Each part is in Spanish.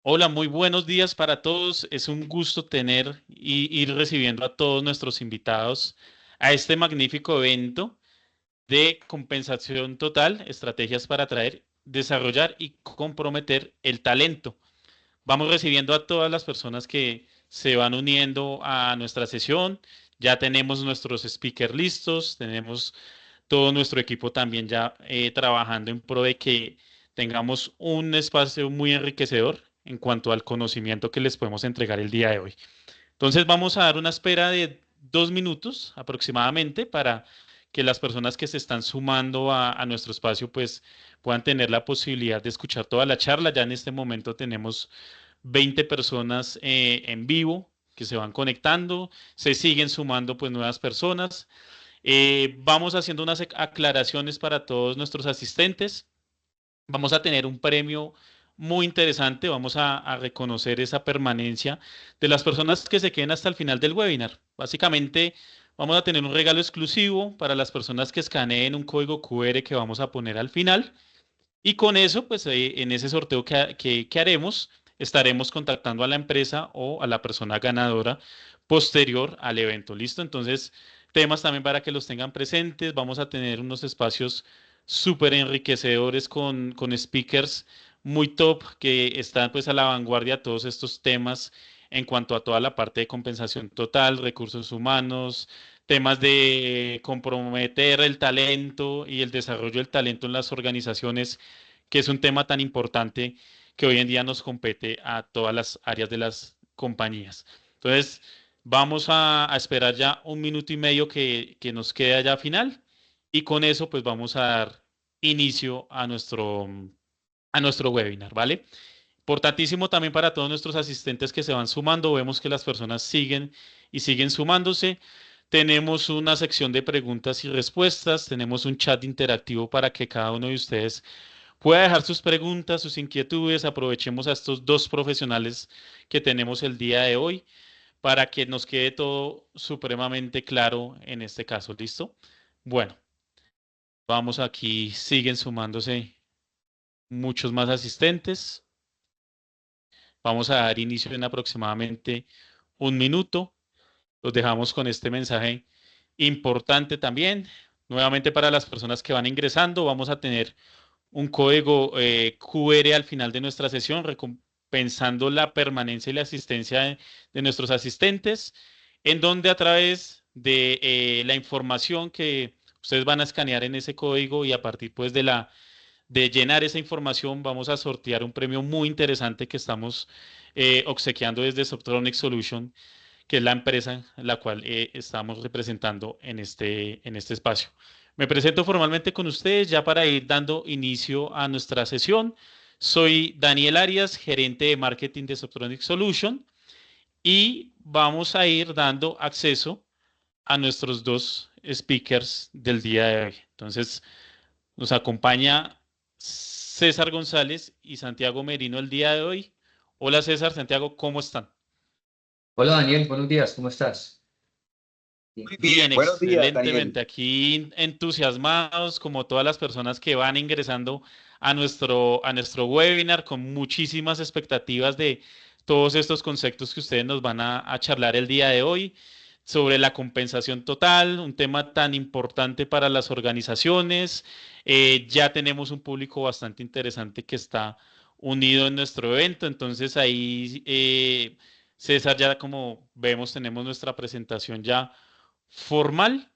Hola, muy buenos días para todos. Es un gusto tener y ir recibiendo a todos nuestros invitados a este magnífico evento de compensación total, estrategias para atraer, desarrollar y comprometer el talento. Vamos recibiendo a todas las personas que se van uniendo a nuestra sesión. Ya tenemos nuestros speakers listos, tenemos todo nuestro equipo también ya trabajando en pro de que tengamos un espacio muy enriquecedor en cuanto al conocimiento que les podemos entregar el día de hoy. Entonces vamos a dar una espera de 2 minutos aproximadamente para que las personas que se están sumando a nuestro espacio pues puedan tener la posibilidad de escuchar toda la charla. Ya en este momento tenemos 20 personas en vivo que se van conectando, se siguen sumando pues nuevas personas. Vamos haciendo unas aclaraciones para todos nuestros asistentes. Vamos a tener un premio muy interesante. Vamos a reconocer esa permanencia de las personas que se queden hasta el final del webinar. Básicamente, vamos a tener un regalo exclusivo para las personas que escaneen un código QR que vamos a poner al final. Y con eso, pues en ese sorteo que haremos, estaremos contactando a la empresa o a la persona ganadora posterior al evento. ¿Listo? Entonces, temas también para que los tengan presentes. Vamos a tener unos espacios súper enriquecedores con speakers muy top que están pues a la vanguardia de todos estos temas en cuanto a toda la parte de compensación total, recursos humanos, temas de comprometer el talento y el desarrollo del talento en las organizaciones, que es un tema tan importante que hoy en día nos compete a todas las áreas de las compañías. Entonces, vamos a esperar ya 1 minuto y medio que nos queda ya final y con eso pues vamos a dar inicio a nuestro webinar, ¿vale? Importantísimo también para todos nuestros asistentes que se van sumando. Vemos que las personas siguen y siguen sumándose. Tenemos una sección de preguntas y respuestas. Tenemos un chat interactivo para que cada uno de ustedes pueda dejar sus preguntas, sus inquietudes. Aprovechemos a estos dos profesionales que tenemos el día de hoy para que nos quede todo supremamente claro en este caso. ¿Listo? Bueno, vamos aquí. Siguen sumándose muchos más asistentes. Vamos a dar inicio en aproximadamente 1 minuto. Los dejamos con este mensaje importante también. Nuevamente para las personas que van ingresando, vamos a tener un código QR al final de nuestra sesión, recompensando la permanencia y la asistencia de nuestros asistentes, en donde a través de la información que ustedes van a escanear en ese código y a partir pues de llenar esa información, vamos a sortear un premio muy interesante que estamos obsequiando desde Subtronic Solution, que es la empresa la cual estamos representando en este espacio. Me presento formalmente con ustedes ya para ir dando inicio a nuestra sesión. Soy Daniel Arias, gerente de marketing de Subtronic Solution, y vamos a ir dando acceso a nuestros dos speakers del día de hoy. Entonces, nos acompaña César González y Santiago Merino el día de hoy. Hola César, Santiago, ¿cómo están? Hola Daniel, buenos días, ¿cómo estás? Bien. Muy bien, Bien, buenos días, Daniel. excelentemente. Aquí entusiasmados, como todas las personas que van ingresando a nuestro webinar, con muchísimas expectativas de todos estos conceptos que ustedes nos van a charlar el día de hoy sobre la compensación total, un tema tan importante para las organizaciones. Ya tenemos un público bastante interesante que está unido en nuestro evento, entonces ahí, César, ya como vemos, tenemos nuestra presentación ya formal.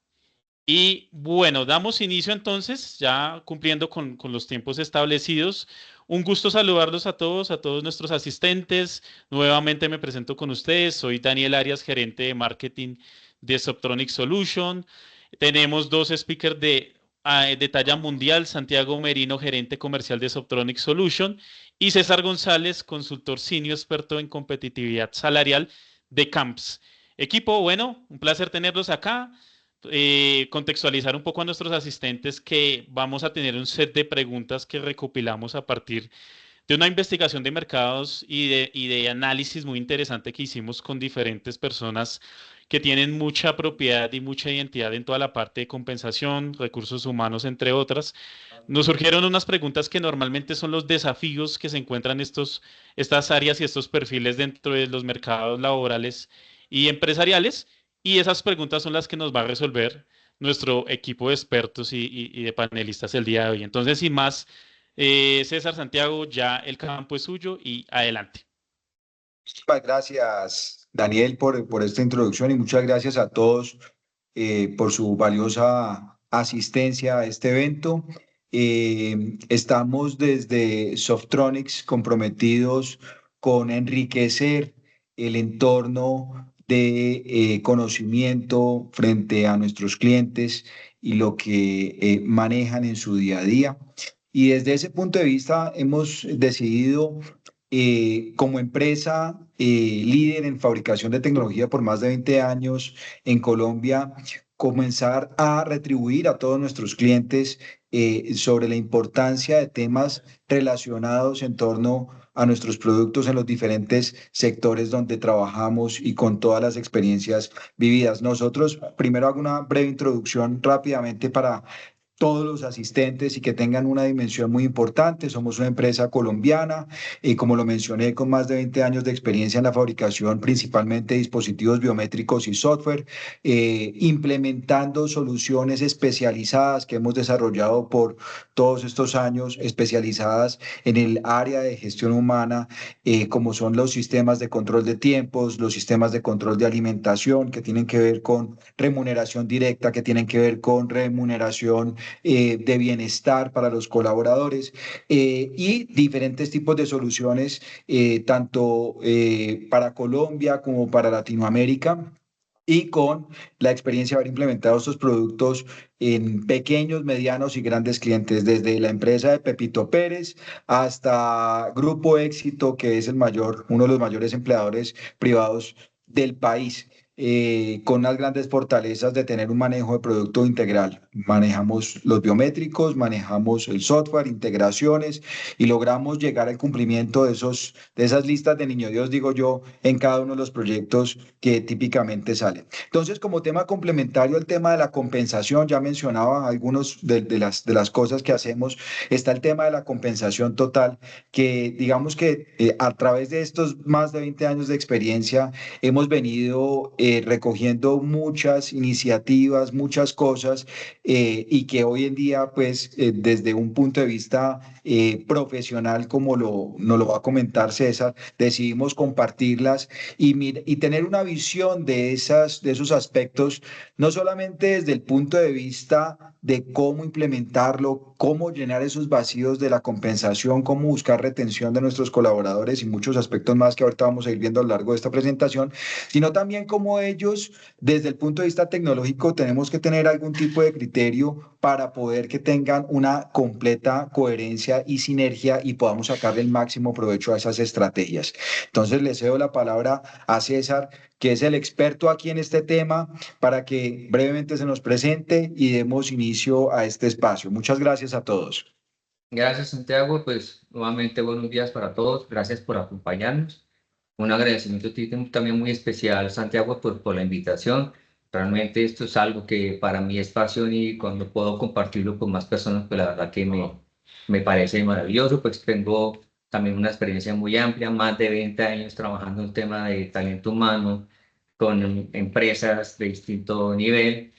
Y bueno, damos inicio entonces, ya cumpliendo con los tiempos establecidos. Un gusto saludarlos a todos nuestros asistentes. Nuevamente me presento con ustedes. Soy Daniel Arias, gerente de marketing de Subtronic Solution. Tenemos dos speakers de talla mundial, Santiago Merino, gerente comercial de Subtronic Solution, y César González, consultor senior experto en competitividad salarial de Camps. Equipo, bueno, un placer tenerlos acá. Contextualizar un poco a nuestros asistentes que vamos a tener un set de preguntas que recopilamos a partir de una investigación de mercados y de análisis muy interesante que hicimos con diferentes personas que tienen mucha propiedad y mucha identidad en toda la parte de compensación, recursos humanos, entre otras. Nos surgieron unas preguntas que normalmente son los desafíos que se encuentran estas áreas y estos perfiles dentro de los mercados laborales y empresariales, y esas preguntas son las que nos va a resolver nuestro equipo de expertos y de panelistas el día de hoy. Entonces, sin más, César, Santiago, ya el campo es suyo y adelante. Muchísimas gracias, Daniel, por esta introducción y muchas gracias a todos por su valiosa asistencia a este evento. Estamos desde Softronics comprometidos con enriquecer el entorno de conocimiento frente a nuestros clientes y lo que manejan en su día a día. Y desde ese punto de vista hemos decidido como empresa líder en fabricación de tecnología por más de 20 años en Colombia, comenzar a retribuir a todos nuestros clientes sobre la importancia de temas relacionados en torno a nuestros productos en los diferentes sectores donde trabajamos y con todas las experiencias vividas. Nosotros, primero hago una breve introducción rápidamente para todos los asistentes y que tengan una dimensión muy importante. Somos una empresa colombiana, como lo mencioné, con más de 20 años de experiencia en la fabricación, principalmente de dispositivos biométricos y software, implementando soluciones especializadas que hemos desarrollado por todos estos años, especializadas en el área de gestión humana, como son los sistemas de control de tiempos, los sistemas de control de alimentación, que tienen que ver con remuneración directa, que tienen que ver con remuneración de bienestar para los colaboradores y diferentes tipos de soluciones, tanto para Colombia como para Latinoamérica. Y con la experiencia de haber implementado estos productos en pequeños, medianos y grandes clientes, desde la empresa de Pepito Pérez hasta Grupo Éxito, que es uno de los mayores empleadores privados del país, con unas grandes fortalezas de tener un manejo de producto integral. Manejamos los biométricos, manejamos el software, integraciones y logramos llegar al cumplimiento de esas listas de niño Dios, digo yo, en cada uno de los proyectos que típicamente salen. Entonces, como tema complementario al tema de la compensación, ya mencionaba algunos de las cosas que hacemos, está el tema de la compensación total, que digamos que a través de estos más de 20 años de experiencia hemos venido recogiendo muchas iniciativas, muchas cosas y que hoy en día, pues, desde un punto de vista profesional, como nos lo va a comentar César, decidimos compartirlas y tener una visión de esos aspectos, no solamente desde el punto de vista de cómo implementarlo, cómo llenar esos vacíos de la compensación, cómo buscar retención de nuestros colaboradores y muchos aspectos más que ahorita vamos a ir viendo a lo largo de esta presentación, sino también cómo ellos, desde el punto de vista tecnológico, tenemos que tener algún tipo de criterio para poder que tengan una completa coherencia y sinergia y podamos sacarle el máximo provecho a esas estrategias. Entonces, le cedo la palabra a César, que es el experto aquí en este tema, para que brevemente se nos presente y demos inicio a este espacio. Muchas gracias a todos. Gracias, Santiago. Pues nuevamente buenos días para todos. Gracias por acompañarnos. Un agradecimiento a ti también muy especial, Santiago, por la invitación. Realmente esto es algo que para mí es pasión y cuando puedo compartirlo con más personas, pues la verdad que me parece maravilloso. Pues tengo también una experiencia muy amplia, más de 20 años trabajando en el tema de talento humano con empresas de distinto nivel,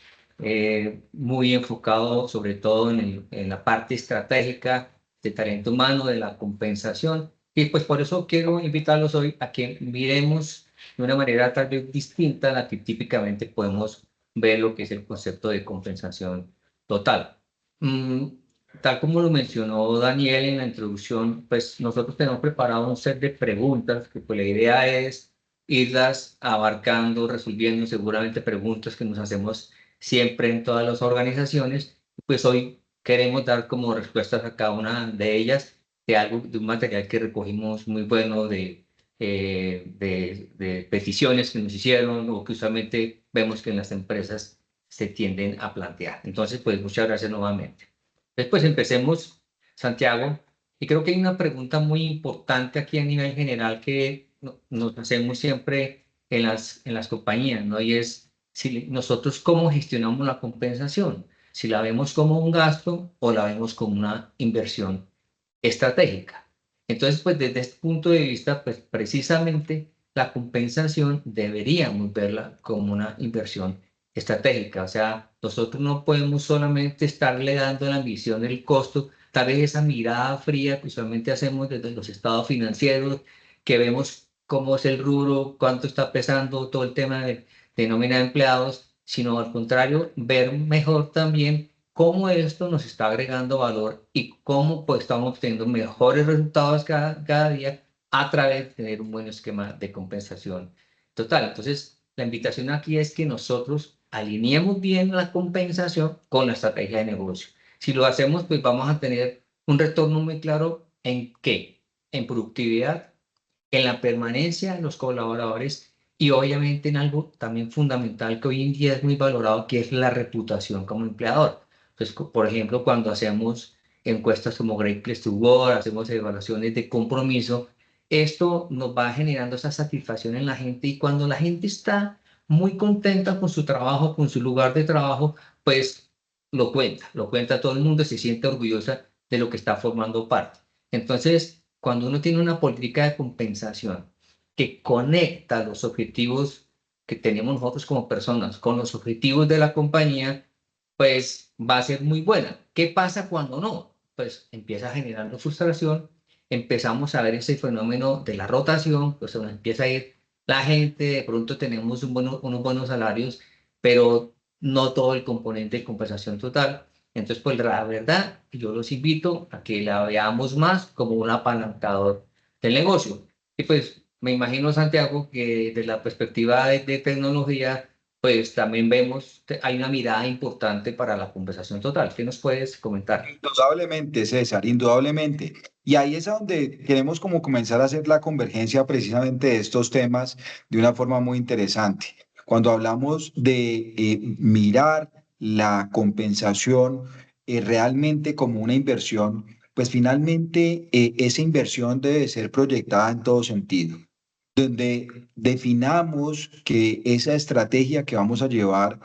muy enfocado sobre todo en la parte estratégica de talento humano, de la compensación. Y pues por eso quiero invitarlos hoy a que miremos de una manera tal vez distinta a la que típicamente podemos ver lo que es el concepto de compensación total. Mm, Tal como lo mencionó Daniel en la introducción, pues nosotros tenemos preparado un set de preguntas que pues la idea es irlas abarcando, resolviendo seguramente preguntas que nos hacemos siempre en todas las organizaciones. Pues hoy queremos dar como respuestas a cada una de ellas de un material que recogimos muy bueno de peticiones que nos hicieron o que usualmente vemos que en las empresas se tienden a plantear. Entonces, pues muchas gracias nuevamente. Después empecemos, Santiago. Y creo que hay una pregunta muy importante aquí a nivel general que nos hacemos siempre en las compañías, ¿no? Y es si nosotros cómo gestionamos la compensación, si la vemos como un gasto o la vemos como una inversión estratégica. Entonces, pues desde este punto de vista, pues precisamente la compensación deberíamos verla como una inversión estratégica. O sea, nosotros no podemos solamente estarle dando la visión del costo, tal vez esa mirada fría que usualmente hacemos desde los estados financieros, que vemos cómo es el rubro, cuánto está pesando todo el tema de nómina de empleados, sino al contrario, ver mejor también cómo esto nos está agregando valor y cómo pues estamos obteniendo mejores resultados cada día a través de tener un buen esquema de compensación total. Entonces, la invitación aquí es que nosotros alineemos bien la compensación con la estrategia de negocio. Si lo hacemos, pues vamos a tener un retorno muy claro en qué, en productividad, en la permanencia de los colaboradores y obviamente en algo también fundamental que hoy en día es muy valorado, que es la reputación como empleador. Entonces, por ejemplo, cuando hacemos encuestas como Great Place to Work, hacemos evaluaciones de compromiso, esto nos va generando esa satisfacción en la gente y cuando la gente está muy contenta con su trabajo, con su lugar de trabajo, pues lo cuenta todo el mundo, se siente orgullosa de lo que está formando parte. Entonces, cuando uno tiene una política de compensación que conecta los objetivos que tenemos nosotros como personas con los objetivos de la compañía, pues va a ser muy buena. ¿Qué pasa cuando no? Pues empieza generando frustración, empezamos a ver ese fenómeno de la rotación, pues uno empieza a ir la gente, de pronto tenemos unos buenos salarios, pero no todo el componente de compensación total. Entonces, pues la verdad, yo los invito a que la veamos más como un apalancador del negocio. Y pues me imagino, Santiago, que desde la perspectiva de tecnología, pues también vemos, hay una mirada importante para la compensación total. ¿Qué nos puedes comentar? Indudablemente, César, indudablemente. Y ahí es a donde queremos como comenzar a hacer la convergencia precisamente de estos temas de una forma muy interesante. Cuando hablamos de mirar la compensación realmente como una inversión, pues finalmente esa inversión debe ser proyectada en todo sentido, donde definamos que esa estrategia que vamos a llevar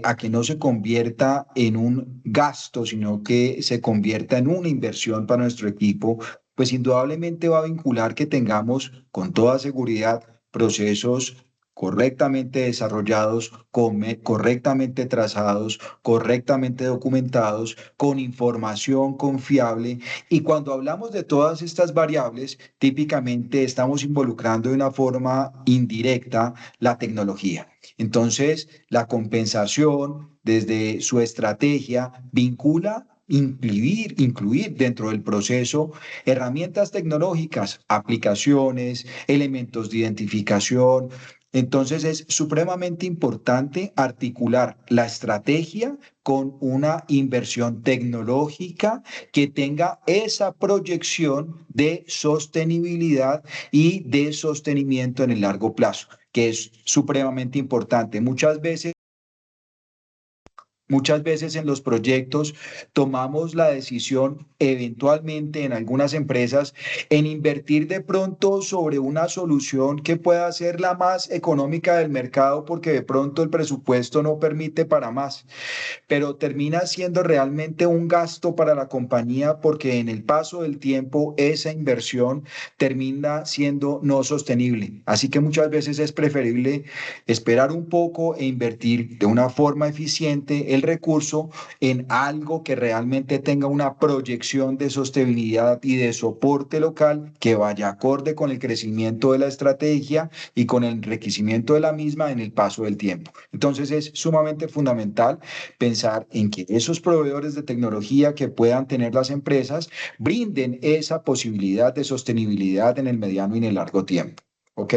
a que no se convierta en un gasto, sino que se convierta en una inversión para nuestro equipo, pues indudablemente va a vincular que tengamos con toda seguridad procesos correctamente desarrollados, correctamente trazados, correctamente documentados, con información confiable. Y cuando hablamos de todas estas variables, típicamente estamos involucrando de una forma indirecta la tecnología. Entonces, la compensación desde su estrategia vincula incluir dentro del proceso herramientas tecnológicas, aplicaciones, elementos de identificación. Entonces es supremamente importante articular la estrategia con una inversión tecnológica que tenga esa proyección de sostenibilidad y de sostenimiento en el largo plazo, que es supremamente importante. Muchas veces en los proyectos tomamos la decisión, eventualmente en algunas empresas, en invertir de pronto sobre una solución que pueda ser la más económica del mercado porque de pronto el presupuesto no permite para más, pero termina siendo realmente un gasto para la compañía porque en el paso del tiempo esa inversión termina siendo no sostenible. Así que muchas veces es preferible esperar un poco e invertir de una forma eficiente el recurso en algo que realmente tenga una proyección de sostenibilidad y de soporte local que vaya acorde con el crecimiento de la estrategia y con el enriquecimiento de la misma en el paso del tiempo. Entonces es sumamente fundamental pensar en que esos proveedores de tecnología que puedan tener las empresas brinden esa posibilidad de sostenibilidad en el mediano y en el largo tiempo. ¿Ok?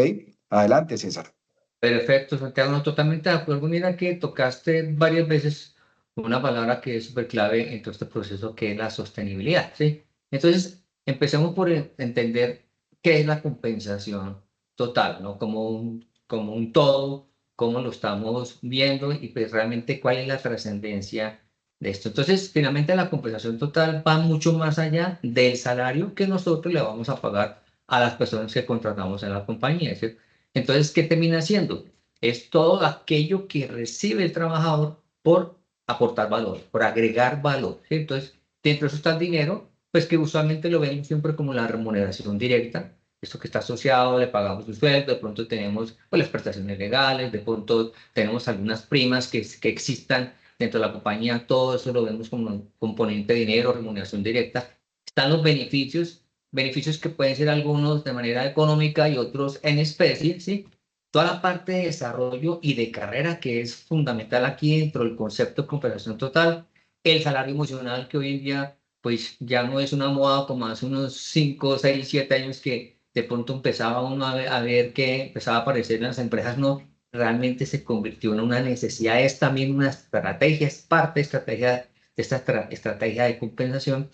Adelante, César. Perfecto, Santiago, no, totalmente de acuerdo. Mira que tocaste varias veces una palabra que es súper clave en todo este proceso, que es la sostenibilidad, ¿sí? Entonces, empecemos por entender qué es la compensación total, ¿no? Como un todo, cómo lo estamos viendo y pues realmente cuál es la trascendencia de esto. Entonces, finalmente la compensación total va mucho más allá del salario que nosotros le vamos a pagar a las personas que contratamos en la compañía. ¿Sí? Entonces, ¿qué termina haciendo? Es todo aquello que recibe el trabajador por aportar valor, por agregar valor. ¿Sí? Entonces, dentro de eso está el dinero, pues que usualmente lo vemos siempre como la remuneración directa. Esto que está asociado, le pagamos un sueldo, de pronto tenemos pues, las prestaciones legales, de pronto tenemos algunas primas que existan dentro de la compañía, todo eso lo vemos como un componente de dinero, remuneración directa. Están los beneficios, beneficios que pueden ser algunos de manera económica y otros en especie, ¿sí? Toda la parte de desarrollo y de carrera que es fundamental aquí dentro del concepto de compensación total, el salario emocional que hoy en día pues ya no es una moda como hace unos 5, 6, 7 años que de pronto empezaba uno a ver que empezaba a aparecer en las empresas, no, realmente se convirtió en una necesidad, es también una estrategia, es parte de, estrategia, de esta estrategia de compensación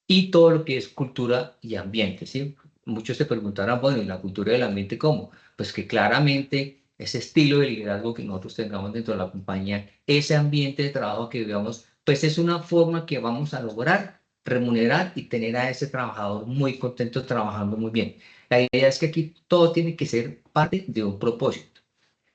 y todo lo que es cultura y ambiente, ¿sí? Muchos se preguntarán, bueno, ¿y la cultura y el ambiente cómo? Pues que claramente ese estilo de liderazgo que nosotros tengamos dentro de la compañía, ese ambiente de trabajo que vivamos, pues es una forma que vamos a lograr remunerar y tener a ese trabajador muy contento trabajando muy bien. La idea es que aquí todo tiene que ser parte de un propósito.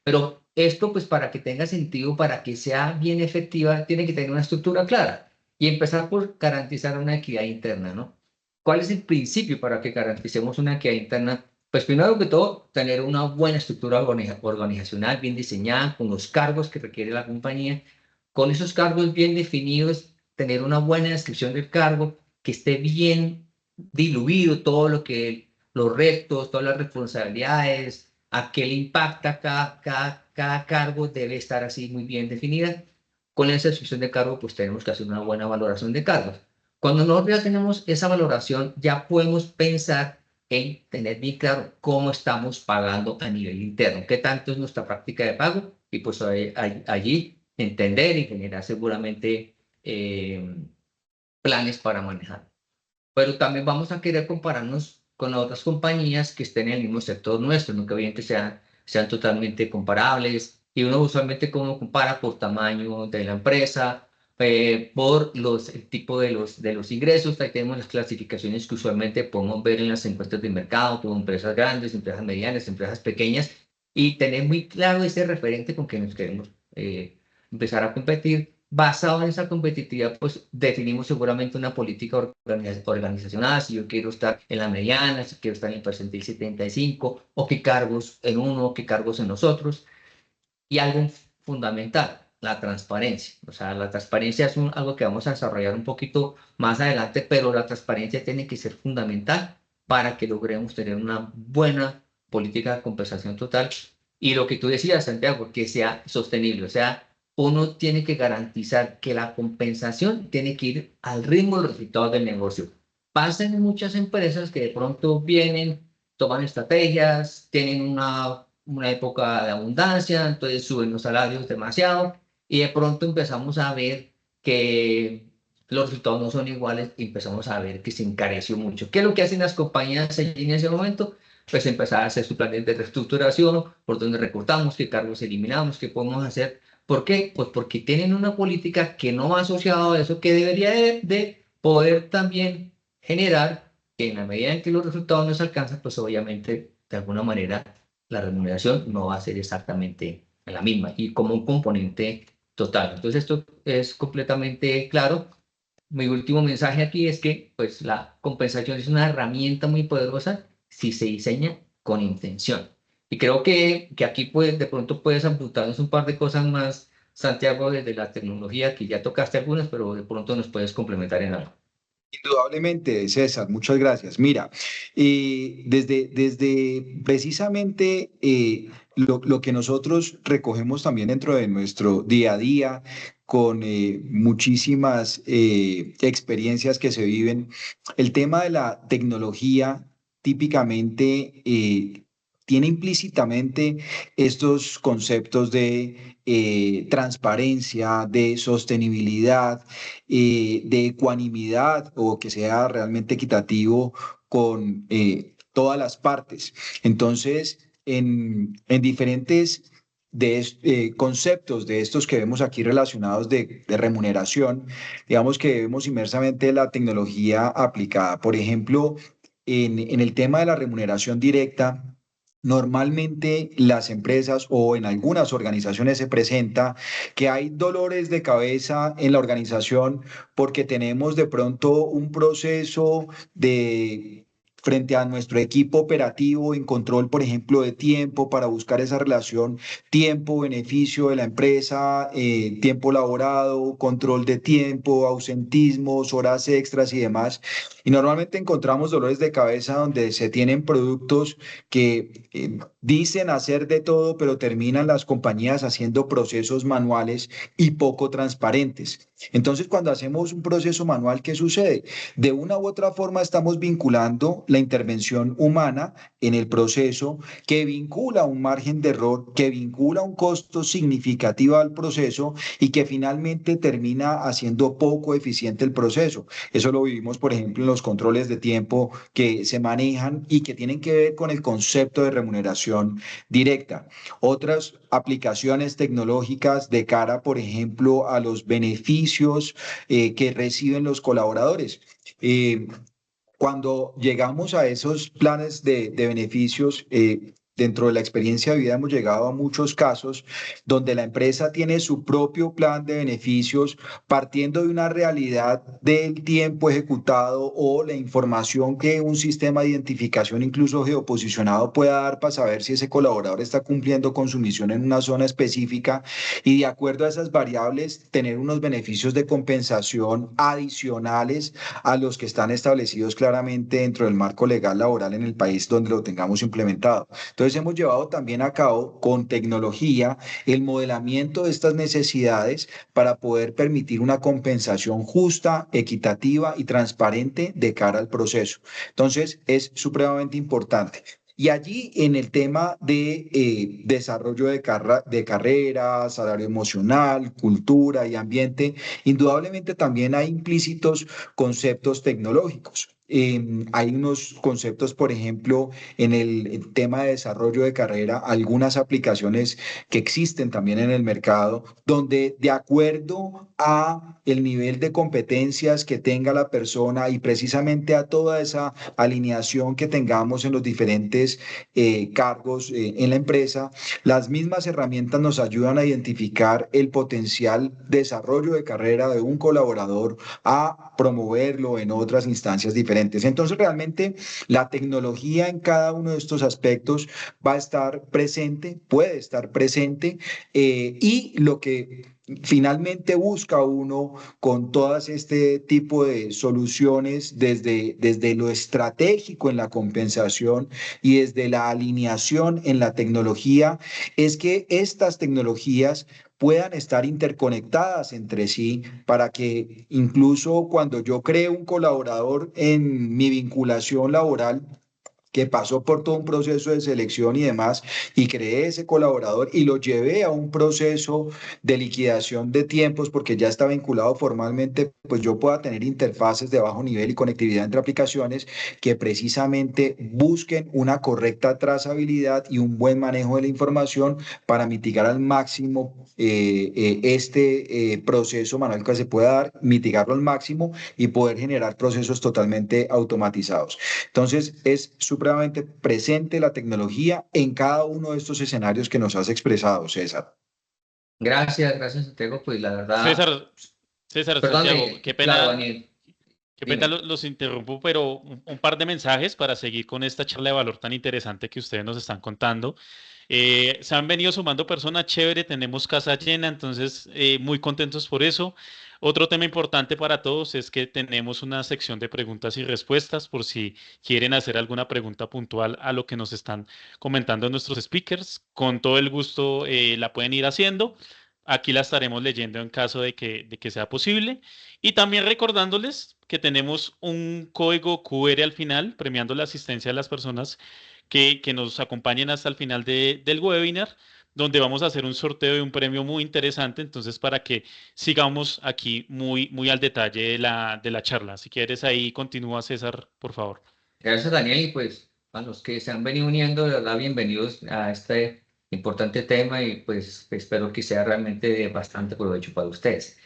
Pero esto, pues para que tenga sentido, para que sea bien efectiva, tiene que tener una estructura clara y empezar por garantizar una equidad interna, ¿no? ¿Cuál es el principio para que garanticemos una equidad interna? Pues primero que todo, tener una buena estructura organizacional bien diseñada, con los cargos que requiere la compañía, con esos cargos bien definidos, tener una buena descripción del cargo, que esté bien diluido todo lo que, los retos, todas las responsabilidades, a qué le impacta cada cargo, debe estar así muy bien definida. Con esa descripción de cargo, pues tenemos que hacer una buena valoración de cargos. Cuando nosotros ya tenemos esa valoración, ya podemos pensar en tener bien claro cómo estamos pagando a nivel interno, qué tanto es nuestra práctica de pago y pues allí entender y generar seguramente planes para manejar. Pero también vamos a querer compararnos con otras compañías que estén en el mismo sector nuestro, no que bien que sean totalmente comparables. Y uno usualmente como compara por tamaño de la empresa, por el tipo de los ingresos. Ahí tenemos las clasificaciones que usualmente podemos ver en las encuestas de mercado, como empresas grandes, empresas medianas, empresas pequeñas, y tener muy claro ese referente con que nos queremos empezar a competir. Basado en esa competitividad, pues definimos seguramente una política organizacional, si yo quiero estar en la mediana, si quiero estar en el percentil 75, o qué cargos en uno, qué cargos en los otros. Y algo fundamental, la transparencia. O sea, la transparencia es algo que vamos a desarrollar un poquito más adelante, pero la transparencia tiene que ser fundamental para que logremos tener una buena política de compensación total. Y lo que tú decías, Santiago, que sea sostenible. O sea, uno tiene que garantizar que la compensación tiene que ir al ritmo de los resultados del negocio. Pasa en muchas empresas que de pronto vienen, toman estrategias, tienen una época de abundancia, entonces suben los salarios demasiado y de pronto empezamos a ver que los resultados no son iguales y empezamos a ver que se encareció mucho. ¿Qué es lo que hacen las compañías en ese momento? Pues empezar a hacer su plan de reestructuración, por donde recortamos, qué cargos eliminamos, qué podemos hacer. ¿Por qué? Pues porque tienen una política que no va asociada a eso, que debería de poder también generar que en la medida en que los resultados no se alcanzan, pues obviamente de alguna manera la remuneración no va a ser exactamente la misma y como un componente total. Entonces esto es completamente claro. Mi último mensaje aquí es que pues la compensación es una herramienta muy poderosa si se diseña con intención. Y creo que aquí pues, de pronto puedes apuntarnos un par de cosas más, Santiago, desde la tecnología, que ya tocaste algunas, pero de pronto nos puedes complementar en algo. Indudablemente, César, muchas gracias. Mira, desde precisamente lo que nosotros recogemos también dentro de nuestro día a día, con muchísimas experiencias que se viven, el tema de la tecnología típicamente tiene implícitamente estos conceptos de transparencia, de sostenibilidad, de ecuanimidad o que sea realmente equitativo con todas las partes. Entonces, en diferentes conceptos de estos que vemos aquí relacionados de remuneración, digamos que vemos inmersamente la tecnología aplicada. Por ejemplo, en el tema de la remuneración directa, normalmente las empresas o en algunas organizaciones se presenta que hay dolores de cabeza en la organización porque tenemos de pronto un proceso de frente a nuestro equipo operativo en control, por ejemplo, de tiempo para buscar esa relación tiempo-beneficio de la empresa, tiempo laborado, control de tiempo, ausentismos, horas extras y demás. Y normalmente encontramos dolores de cabeza donde se tienen productos que dicen hacer de todo, pero terminan las compañías haciendo procesos manuales y poco transparentes. Entonces, cuando hacemos un proceso manual, ¿qué sucede? De una u otra forma estamos vinculando la intervención humana en el proceso, que vincula un margen de error, que vincula un costo significativo al proceso y que finalmente termina haciendo poco eficiente el proceso. Eso lo vivimos, por ejemplo, en los controles de tiempo que se manejan y que tienen que ver con el concepto de remuneración directa. Otras aplicaciones tecnológicas de cara, por ejemplo, a los beneficios que reciben los colaboradores. Eh, Cuando llegamos a esos planes de beneficios, dentro de la experiencia de vida hemos llegado a muchos casos donde la empresa tiene su propio plan de beneficios partiendo de una realidad del tiempo ejecutado o la información que un sistema de identificación incluso geoposicionado pueda dar para saber si ese colaborador está cumpliendo con su misión en una zona específica y de acuerdo a esas variables tener unos beneficios de compensación adicionales a los que están establecidos claramente dentro del marco legal laboral en el país donde lo tengamos implementado. Entonces hemos llevado también a cabo con tecnología el modelamiento de estas necesidades para poder permitir una compensación justa, equitativa y transparente de cara al proceso. Entonces es supremamente importante. Y allí en el tema de desarrollo de carrera, salario emocional, cultura y ambiente, indudablemente también hay implícitos conceptos tecnológicos. Hay unos conceptos, por ejemplo, en el tema de desarrollo de carrera, algunas aplicaciones que existen también en el mercado, donde de acuerdo a el nivel de competencias que tenga la persona y precisamente a toda esa alineación que tengamos en los diferentes cargos en la empresa, las mismas herramientas nos ayudan a identificar el potencial desarrollo de carrera de un colaborador a promoverlo en otras instancias diferentes. Entonces, realmente la tecnología en cada uno de estos aspectos va a estar presente, puede estar presente, y lo que finalmente busca uno con todas este tipo de soluciones desde lo estratégico en la compensación y desde la alineación en la tecnología es que estas tecnologías puedan estar interconectadas entre sí para que incluso cuando yo creo un colaborador en mi vinculación laboral, que pasó por todo un proceso de selección y demás, y creé ese colaborador y lo llevé a un proceso de liquidación de tiempos porque ya está vinculado formalmente, pues yo pueda tener interfaces de bajo nivel y conectividad entre aplicaciones que precisamente busquen una correcta trazabilidad y un buen manejo de la información para mitigar al máximo este proceso manual que se pueda dar, mitigarlo al máximo y poder generar procesos totalmente automatizados. Entonces, es supremamente presente la tecnología en cada uno de estos escenarios que nos has expresado, César. Gracias, Santiago. Pues la verdad, César, César, perdón, Santiago, claro, Daniel, qué pena dime. los interrumpo, pero un par de mensajes para seguir con esta charla de valor tan interesante que ustedes nos están contando. Se han venido sumando personas, chévere, tenemos casa llena, entonces muy contentos por eso. Otro tema importante para todos es que tenemos una sección de preguntas y respuestas por si quieren hacer alguna pregunta puntual a lo que nos están comentando nuestros speakers. Con todo el gusto la pueden ir haciendo. Aquí la estaremos leyendo en caso de que sea posible. Y también recordándoles que tenemos un código QR al final, premiando la asistencia de las personas que nos acompañen hasta el final del webinar, donde vamos a hacer un sorteo de un premio muy interesante, entonces para que sigamos aquí muy al detalle de la charla. Si quieres ahí continúa, César, por favor. Gracias, Daniel. Y pues a los que se han venido uniendo, de verdad, bienvenidos a este Importante tema y pues espero que sea realmente de bastante provecho para ustedes.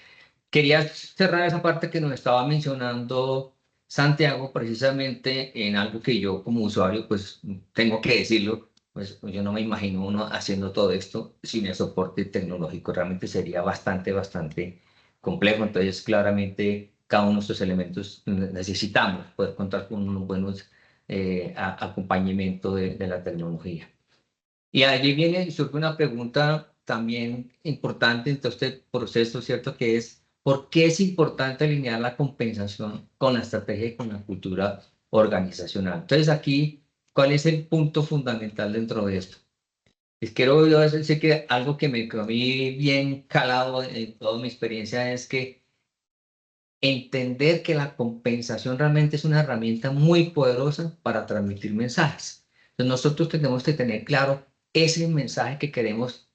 Quería cerrar esa parte que nos estaba mencionando Santiago, precisamente en algo que yo como usuario, pues tengo que decirlo, pues yo no me imagino uno haciendo todo esto sin el soporte tecnológico, realmente sería bastante complejo, entonces claramente cada uno de estos elementos necesitamos poder contar con unos buenos acompañamiento de la tecnología. Y allí viene y surge una pregunta también importante en todo este proceso, ¿cierto? Que es, ¿por qué es importante alinear la compensación con la estrategia y con la cultura organizacional? Entonces aquí, ¿cuál es el punto fundamental dentro de esto? Es quiero yo decir que algo que me quedó a mí bien calado en toda mi experiencia es que entender que la compensación realmente es una herramienta muy poderosa para transmitir mensajes. Entonces nosotros tenemos que tener claro ese mensaje que queremos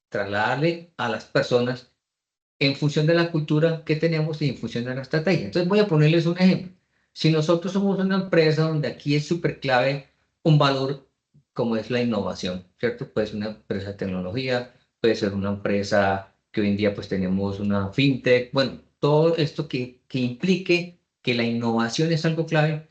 trasladarle a las personas en función de la cultura que tenemos y en función de la estrategia. Entonces voy a ponerles un ejemplo. Si nosotros somos una empresa donde aquí es súper clave un valor como es la innovación, ¿cierto? Puede ser una empresa de tecnología, puede ser una empresa que hoy en día pues tenemos una fintech, bueno, todo esto que implique que la innovación es algo clave,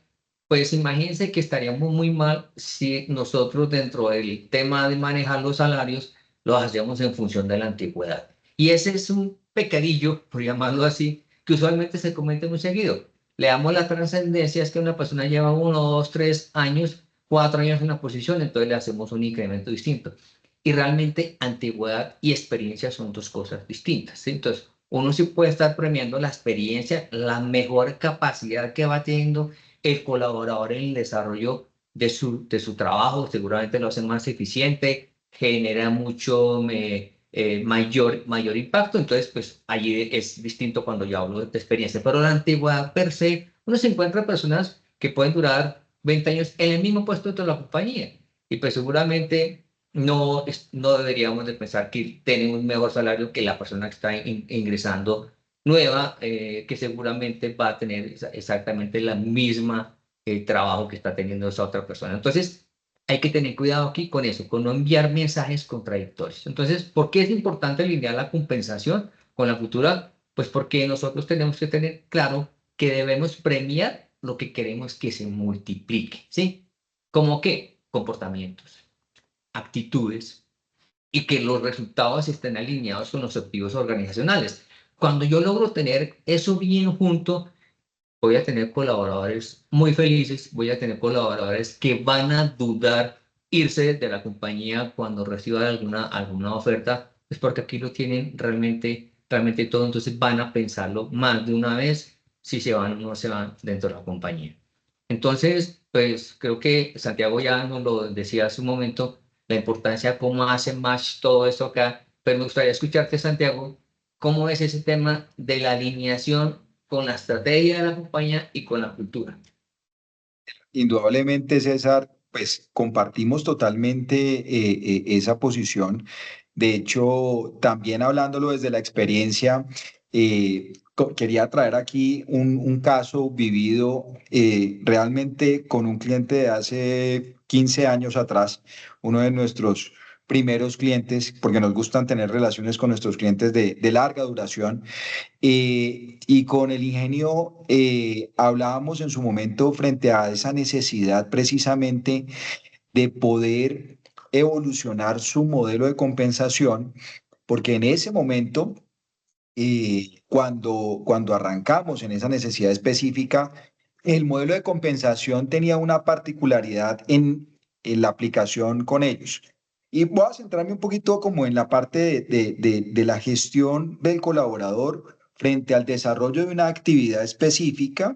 pues imagínense que estaríamos muy mal si nosotros dentro del tema de manejar los salarios lo hacemos en función de la antigüedad. Y ese es un pecadillo, por llamarlo así, que usualmente se comete muy seguido. Le damos la trascendencia, es que una persona lleva 1, 2, 3 años, 4 años en una posición, entonces le hacemos un incremento distinto. Y realmente antigüedad y experiencia son dos cosas distintas, ¿sí? Entonces, uno sí puede estar premiando la experiencia, la mejor capacidad que va teniendo el colaborador en el desarrollo de su trabajo, seguramente lo hace más eficiente, genera mucho mayor impacto, entonces pues allí es distinto cuando yo hablo de experiencia, pero la antigüedad per se, uno se encuentra personas que pueden durar 20 años en el mismo puesto dentro de la compañía y pues seguramente no deberíamos de pensar que tienen un mejor salario que la persona que está ingresando nueva, que seguramente va a tener exactamente la misma trabajo que está teniendo esa otra persona. Entonces, hay que tener cuidado aquí con eso, con no enviar mensajes contradictorios. Entonces, ¿por qué es importante alinear la compensación con la cultura? Pues porque nosotros tenemos que tener claro que debemos premiar lo que queremos que se multiplique, ¿sí? ¿Cómo qué? Comportamientos, actitudes, y que los resultados estén alineados con los objetivos organizacionales. Cuando yo logro tener eso bien junto, voy a tener colaboradores muy felices, voy a tener colaboradores que van a dudar irse de la compañía cuando reciban alguna oferta, es porque aquí lo tienen realmente todo, entonces van a pensarlo más de una vez si se van o no se van dentro de la compañía. Entonces, pues creo que Santiago ya nos lo decía hace un momento, la importancia de cómo hace match todo esto acá, pero me gustaría escucharte, Santiago, cómo es ese tema de la alineación con la estrategia de la compañía y con la cultura. Indudablemente, César, pues compartimos totalmente esa posición. De hecho, también hablándolo desde la experiencia, quería traer aquí un caso vivido realmente con un cliente de hace 15 años atrás, uno de nuestros primeros clientes, porque nos gustan tener relaciones con nuestros clientes de larga duración. Y con el ingenio hablábamos en su momento frente a esa necesidad precisamente de poder evolucionar su modelo de compensación, porque en ese momento, cuando arrancamos en esa necesidad específica, el modelo de compensación tenía una particularidad en la aplicación con ellos. Y voy a centrarme un poquito como en la parte de la gestión del colaborador frente al desarrollo de una actividad específica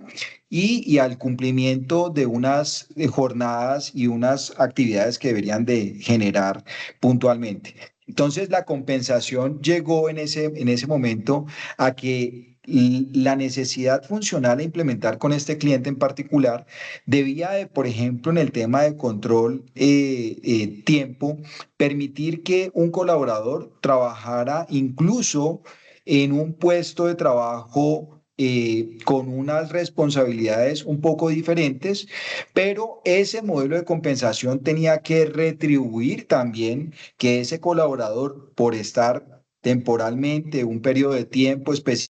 y al cumplimiento de unas jornadas y unas actividades que deberían de generar puntualmente. Entonces, la compensación llegó en ese momento a que la necesidad funcional a implementar con este cliente en particular debía de, por ejemplo, en el tema de control tiempo, permitir que un colaborador trabajara incluso en un puesto de trabajo con unas responsabilidades un poco diferentes, pero ese modelo de compensación tenía que retribuir también que ese colaborador, por estar temporalmente un periodo de tiempo específico,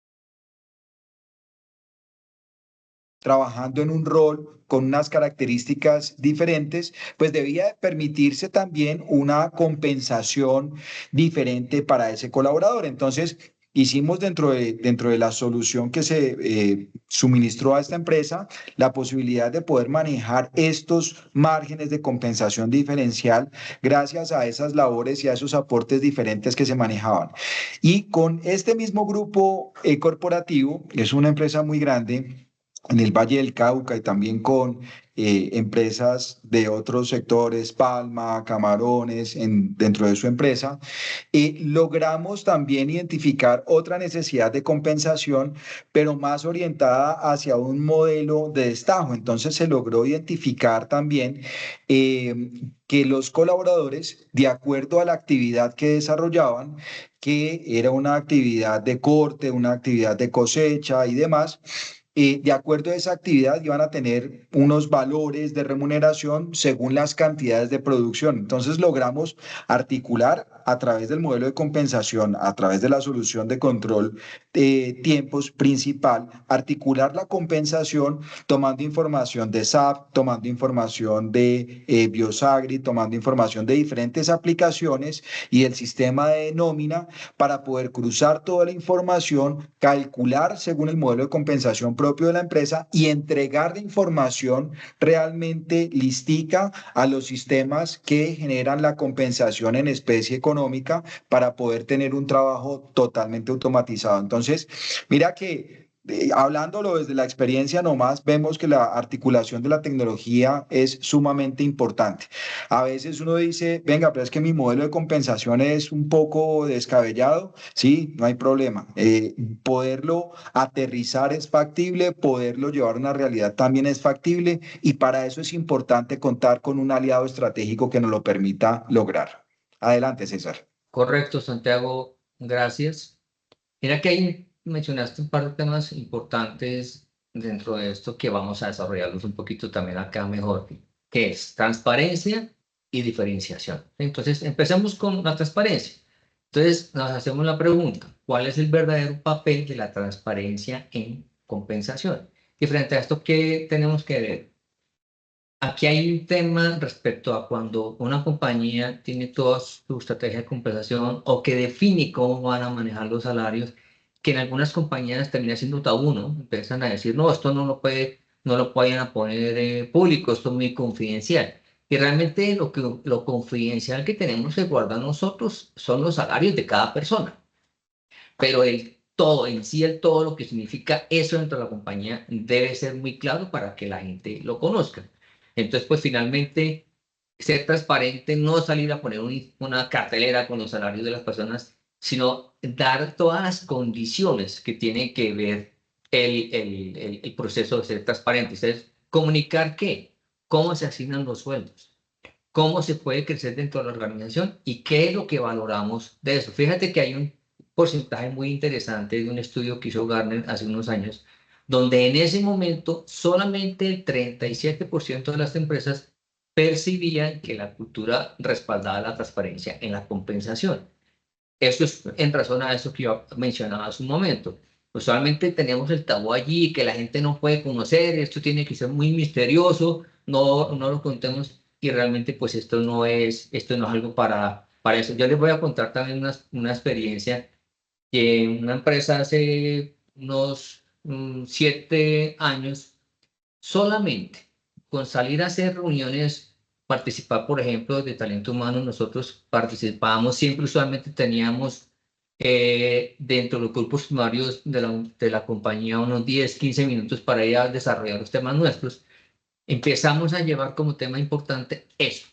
trabajando en un rol con unas características diferentes, pues debía permitirse también una compensación diferente para ese colaborador. Entonces, hicimos dentro de la solución que se suministró a esta empresa la posibilidad de poder manejar estos márgenes de compensación diferencial gracias a esas labores y a esos aportes diferentes que se manejaban. Y con este mismo grupo corporativo, es una empresa muy grande en el Valle del Cauca y también con empresas de otros sectores, Palma, Camarones, dentro de su empresa, logramos también identificar otra necesidad de compensación, pero más orientada hacia un modelo de destajo. Entonces se logró identificar también que los colaboradores, de acuerdo a la actividad que desarrollaban, que era una actividad de corte, una actividad de cosecha y demás, de acuerdo a esa actividad iban a tener unos valores de remuneración según las cantidades de producción. Entonces logramos articular a través del modelo de compensación, a través de la solución de control de tiempos principal, articular la compensación tomando información de SAP, tomando información de Biosagri, tomando información de diferentes aplicaciones y el sistema de nómina para poder cruzar toda la información, calcular según el modelo de compensación propio de la empresa y entregar la información realmente listica a los sistemas que generan la compensación en especie económica para poder tener un trabajo totalmente automatizado. Entonces, mira que hablándolo desde la experiencia nomás, vemos que la articulación de la tecnología es sumamente importante. A veces uno dice, venga, pero es que mi modelo de compensación es un poco descabellado. Sí, no hay problema. Poderlo aterrizar es factible, poderlo llevar a una realidad también es factible y para eso es importante contar con un aliado estratégico que nos lo permita lograr. Adelante, César. Correcto, Santiago, gracias. Mira que ahí mencionaste un par de temas importantes dentro de esto que vamos a desarrollarlos un poquito también acá mejor, que es transparencia y diferenciación. Entonces, empecemos con la transparencia. Entonces, nos hacemos la pregunta, ¿cuál es el verdadero papel de la transparencia en compensación? Y frente a esto, ¿qué tenemos que ver? Aquí hay un tema respecto a cuando una compañía tiene toda su estrategia de compensación o que define cómo van a manejar los salarios, que en algunas compañías termina siendo tabú, ¿no? Empiezan a decir, no, esto no lo pueden a poner público, esto es muy confidencial. Y realmente lo confidencial que tenemos que guardar nosotros son los salarios de cada persona. Pero el todo, en sí el todo, lo que significa eso dentro de la compañía, debe ser muy claro para que la gente lo conozca. Entonces, pues finalmente, ser transparente, no salir a poner una cartelera con los salarios de las personas, sino dar todas las condiciones que tienen que ver el proceso de ser transparente. Es comunicar qué, cómo se asignan los sueldos, cómo se puede crecer dentro de la organización y qué es lo que valoramos de eso. Fíjate que hay un porcentaje muy interesante de un estudio que hizo Gartner hace unos años, donde en ese momento solamente el 37% de las empresas percibían que la cultura respaldaba la transparencia en la compensación. Esto es en razón a eso que yo mencionaba hace un momento. Usualmente tenemos el tabú allí que la gente no puede conocer, esto tiene que ser muy misterioso, no lo contemos y realmente pues esto no es algo para eso. Yo les voy a contar también una experiencia que en una empresa hace unos 7 años, solamente con salir a hacer reuniones, participar, por ejemplo, de talento humano, nosotros participábamos, siempre usualmente teníamos dentro de los grupos primarios de la compañía unos 10, 15 minutos para ir a desarrollar los temas nuestros. Empezamos a llevar como tema importante eso,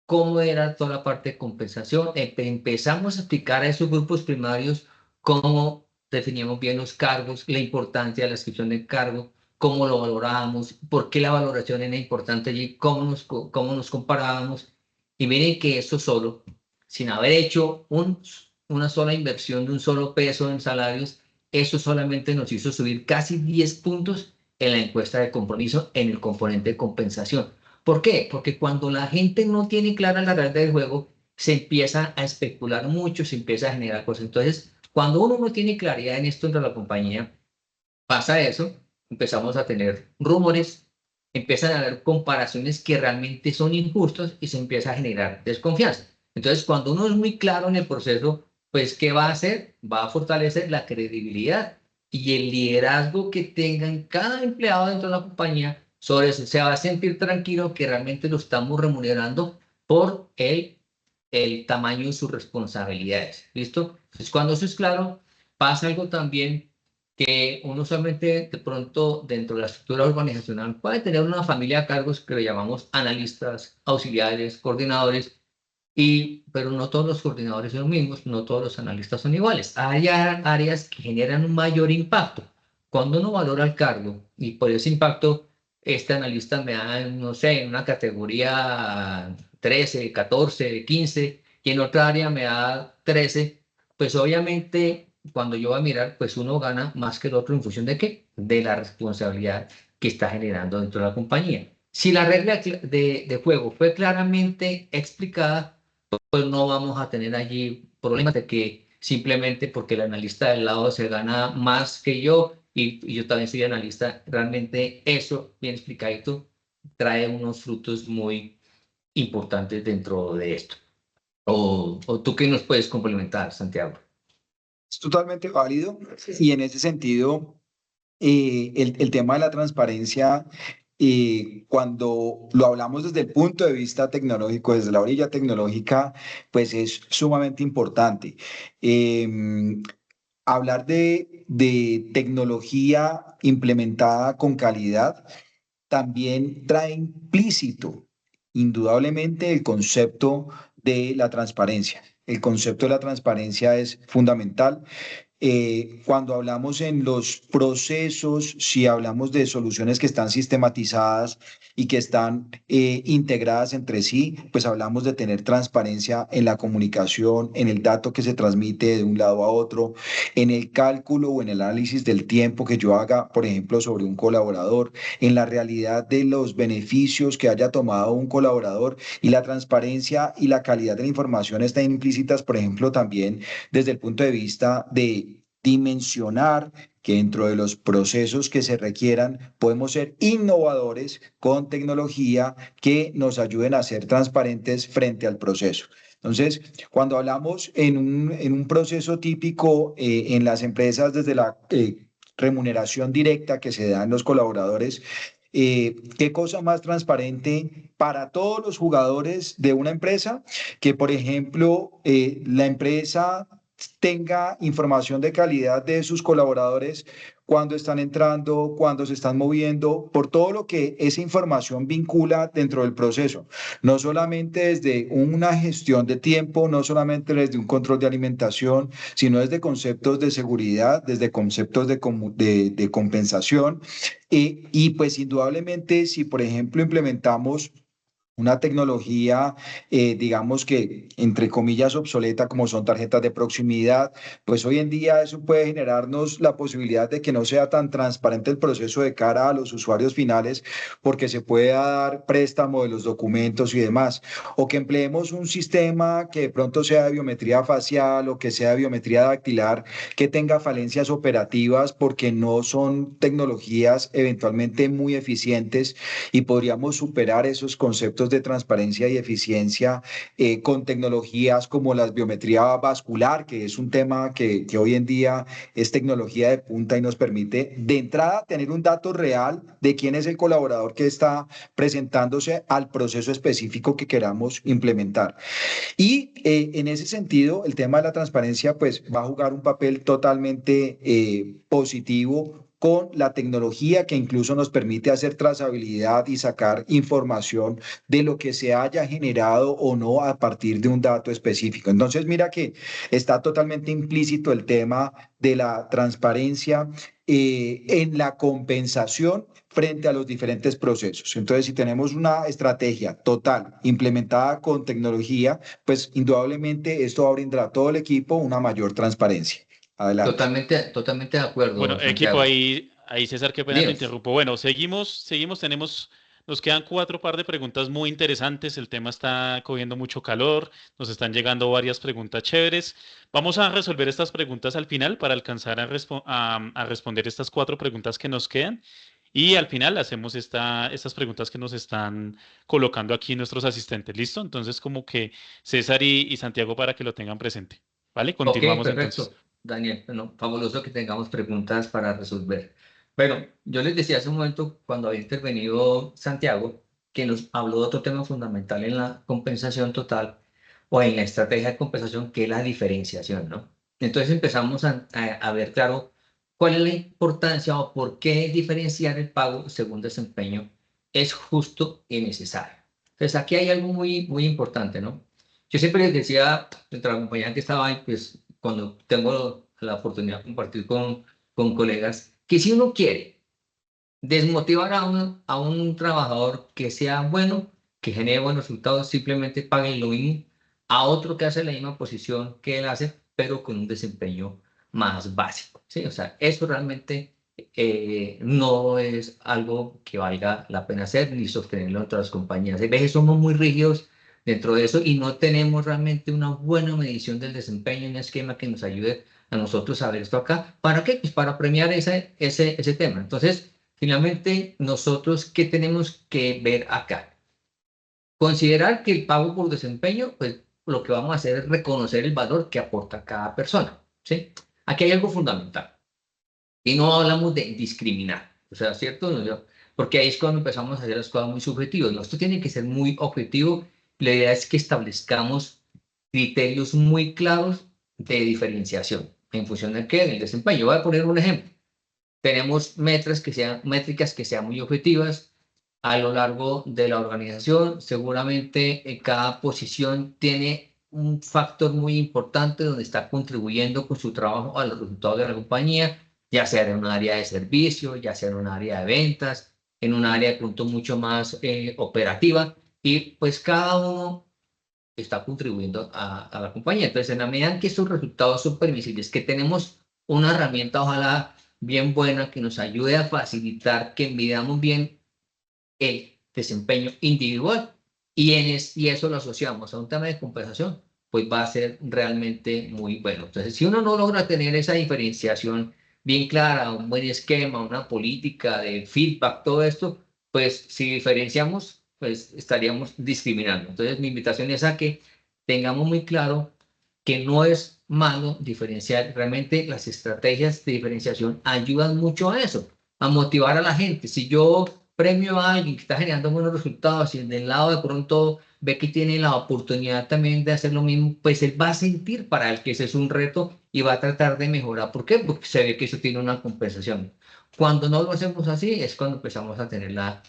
cómo era toda la parte de compensación. Empezamos a explicar a esos grupos primarios cómo definíamos bien los cargos, la importancia de la descripción del cargo, cómo lo valorábamos, por qué la valoración era importante allí, cómo nos comparábamos. Y miren que eso solo, sin haber hecho una sola inversión de un solo peso en salarios, eso solamente nos hizo subir casi 10 puntos en la encuesta de compromiso en el componente de compensación. ¿Por qué? Porque cuando la gente no tiene clara la regla del juego, se empieza a especular mucho, se empieza a generar cosas. Entonces, cuando uno no tiene claridad en esto dentro de la compañía, pasa eso, empezamos a tener rumores, empiezan a haber comparaciones que realmente son injustos y se empieza a generar desconfianza. Entonces, cuando uno es muy claro en el proceso, pues, ¿qué va a hacer? Va a fortalecer la credibilidad y el liderazgo que tengan cada empleado dentro de la compañía sobre eso. Se va a sentir tranquilo que realmente lo estamos remunerando por el tamaño de sus responsabilidades. ¿Listo? Entonces, cuando eso es claro, pasa algo también que uno usualmente de pronto dentro de la estructura organizacional puede tener una familia de cargos que le llamamos analistas, auxiliares, coordinadores, pero no todos los coordinadores son los mismos, no todos los analistas son iguales. Hay áreas que generan un mayor impacto. Cuando uno valora el cargo y por ese impacto, este analista me da, no sé, en una categoría 13, 14, 15 y en otra área me da 13, pues obviamente cuando yo voy a mirar, pues uno gana más que el otro en función de qué? De la responsabilidad que está generando dentro de la compañía. Si la regla de juego fue claramente explicada, pues no vamos a tener allí problemas de que simplemente porque el analista del lado se gana más que yo y yo también soy analista, realmente eso, bien explicadito, trae unos frutos muy importantes dentro de esto. ¿O tú qué nos puedes complementar, Santiago? Es totalmente válido y en ese sentido, el tema de la transparencia, cuando lo hablamos desde el punto de vista tecnológico, desde la orilla tecnológica, pues es sumamente importante. Hablar de tecnología implementada con calidad también trae implícito, indudablemente, el concepto de la transparencia. El concepto de la transparencia es fundamental. Cuando hablamos en los procesos, si hablamos de soluciones que están sistematizadas y que están integradas entre sí, pues hablamos de tener transparencia en la comunicación, en el dato que se transmite de un lado a otro, en el cálculo o en el análisis del tiempo que yo haga, por ejemplo, sobre un colaborador, en la realidad de los beneficios que haya tomado un colaborador, y la transparencia y la calidad de la información están implícitas, por ejemplo, también desde el punto de vista de dimensionar que dentro de los procesos que se requieran podemos ser innovadores con tecnología que nos ayuden a ser transparentes frente al proceso. Entonces, cuando hablamos en un proceso típico en las empresas desde la remuneración directa que se da en los colaboradores, ¿qué cosa más transparente para todos los jugadores de una empresa? Que, por ejemplo, la empresa tenga información de calidad de sus colaboradores cuando están entrando, cuando se están moviendo, por todo lo que esa información vincula dentro del proceso. No solamente desde una gestión de tiempo, no solamente desde un control de alimentación, sino desde conceptos de seguridad, desde conceptos de compensación. Y pues indudablemente, si por ejemplo implementamos una tecnología, digamos que entre comillas obsoleta, como son tarjetas de proximidad, pues hoy en día eso puede generarnos la posibilidad de que no sea tan transparente el proceso de cara a los usuarios finales, porque se puede dar préstamo de los documentos y demás, o que empleemos un sistema que de pronto sea de biometría facial o que sea de biometría dactilar, que tenga falencias operativas porque no son tecnologías eventualmente muy eficientes, y podríamos superar esos conceptos de transparencia y eficiencia con tecnologías como la biometría vascular, que es un tema que hoy en día es tecnología de punta y nos permite de entrada tener un dato real de quién es el colaborador que está presentándose al proceso específico que queramos implementar. Y en ese sentido, el tema de la transparencia pues va a jugar un papel totalmente positivo con la tecnología, que incluso nos permite hacer trazabilidad y sacar información de lo que se haya generado o no a partir de un dato específico. Entonces, mira que está totalmente implícito el tema de la transparencia en la compensación frente a los diferentes procesos. Entonces, si tenemos una estrategia total implementada con tecnología, pues indudablemente esto va a brindar a todo el equipo una mayor transparencia. Adelante. Totalmente de acuerdo, Bueno, equipo, Santiago. ahí César, qué pena te Dios. interrumpo. Bueno, nos quedan cuatro par de preguntas muy interesantes. El tema está cogiendo mucho calor, nos están llegando varias preguntas chéveres. Vamos a resolver estas preguntas al final para alcanzar a responder estas cuatro preguntas que nos quedan. Y al final hacemos estas preguntas que nos están colocando aquí nuestros asistentes. ¿Listo? Entonces, como que César y Santiago para que lo tengan presente. ¿Vale? Ok, Continuamos entonces. perfecto, Daniel. Bueno, fabuloso que tengamos preguntas para resolver. Bueno, yo les decía hace un momento, cuando había intervenido Santiago, que nos habló de otro tema fundamental en la compensación total o en la estrategia de compensación, que es la diferenciación, ¿no? Entonces empezamos a ver, claro, cuál es la importancia o por qué diferenciar el pago según desempeño es justo y necesario. Entonces, aquí hay algo muy importante, ¿no? Yo siempre les decía, entre la compañía que estaba ahí, pues cuando tengo la oportunidad de compartir con colegas, que si uno quiere desmotivar a un trabajador que sea bueno, que genere buenos resultados, simplemente paguen lo mismo a otro que hace la misma posición que él hace, pero con un desempeño más básico. ¿Sí? O sea, eso realmente no es algo que valga la pena hacer ni sostenerlo en otras compañías. A veces somos muy rígidos dentro de eso y no tenemos realmente una buena medición del desempeño, un esquema que nos ayude a nosotros a ver esto acá. ¿Para qué? Pues para premiar ese tema. Entonces, finalmente, nosotros, ¿qué tenemos que ver acá? Considerar que el pago por desempeño, pues lo que vamos a hacer es reconocer el valor que aporta cada persona, ¿sí? Aquí hay algo fundamental y no hablamos de discriminar, o sea, ¿cierto? Porque ahí es cuando empezamos a hacer las cosas muy subjetivas. No, esto tiene que ser muy objetivo. La idea es que establezcamos criterios muy claros de diferenciación en función de qué, del desempeño. Voy a poner un ejemplo. Tenemos métricas que sean muy objetivas a lo largo de la organización. Seguramente cada posición tiene un factor muy importante donde está contribuyendo con su trabajo a los resultados de la compañía, ya sea en un área de servicio, ya sea en un área de ventas, en un área de pronto mucho más operativa. Y pues cada uno está contribuyendo a la compañía. Entonces, en la medida en que estos resultados son permisibles, que tenemos una herramienta, ojalá bien buena, que nos ayude a facilitar que midamos bien el desempeño individual y eso lo asociamos a un tema de compensación, pues va a ser realmente muy bueno. Entonces, si uno no logra tener esa diferenciación bien clara, un buen esquema, una política de feedback, todo esto, pues si diferenciamos, pues estaríamos discriminando. Entonces, mi invitación es a que tengamos muy claro que no es malo diferenciar. Realmente las estrategias de diferenciación ayudan mucho a eso, a motivar a la gente. Si yo premio a alguien que está generando buenos resultados y del lado de pronto ve que tiene la oportunidad también de hacer lo mismo, pues él va a sentir para él que ese es un reto y va a tratar de mejorar. ¿Por qué? Porque se ve que eso tiene una compensación. Cuando no lo hacemos así es cuando empezamos a tener la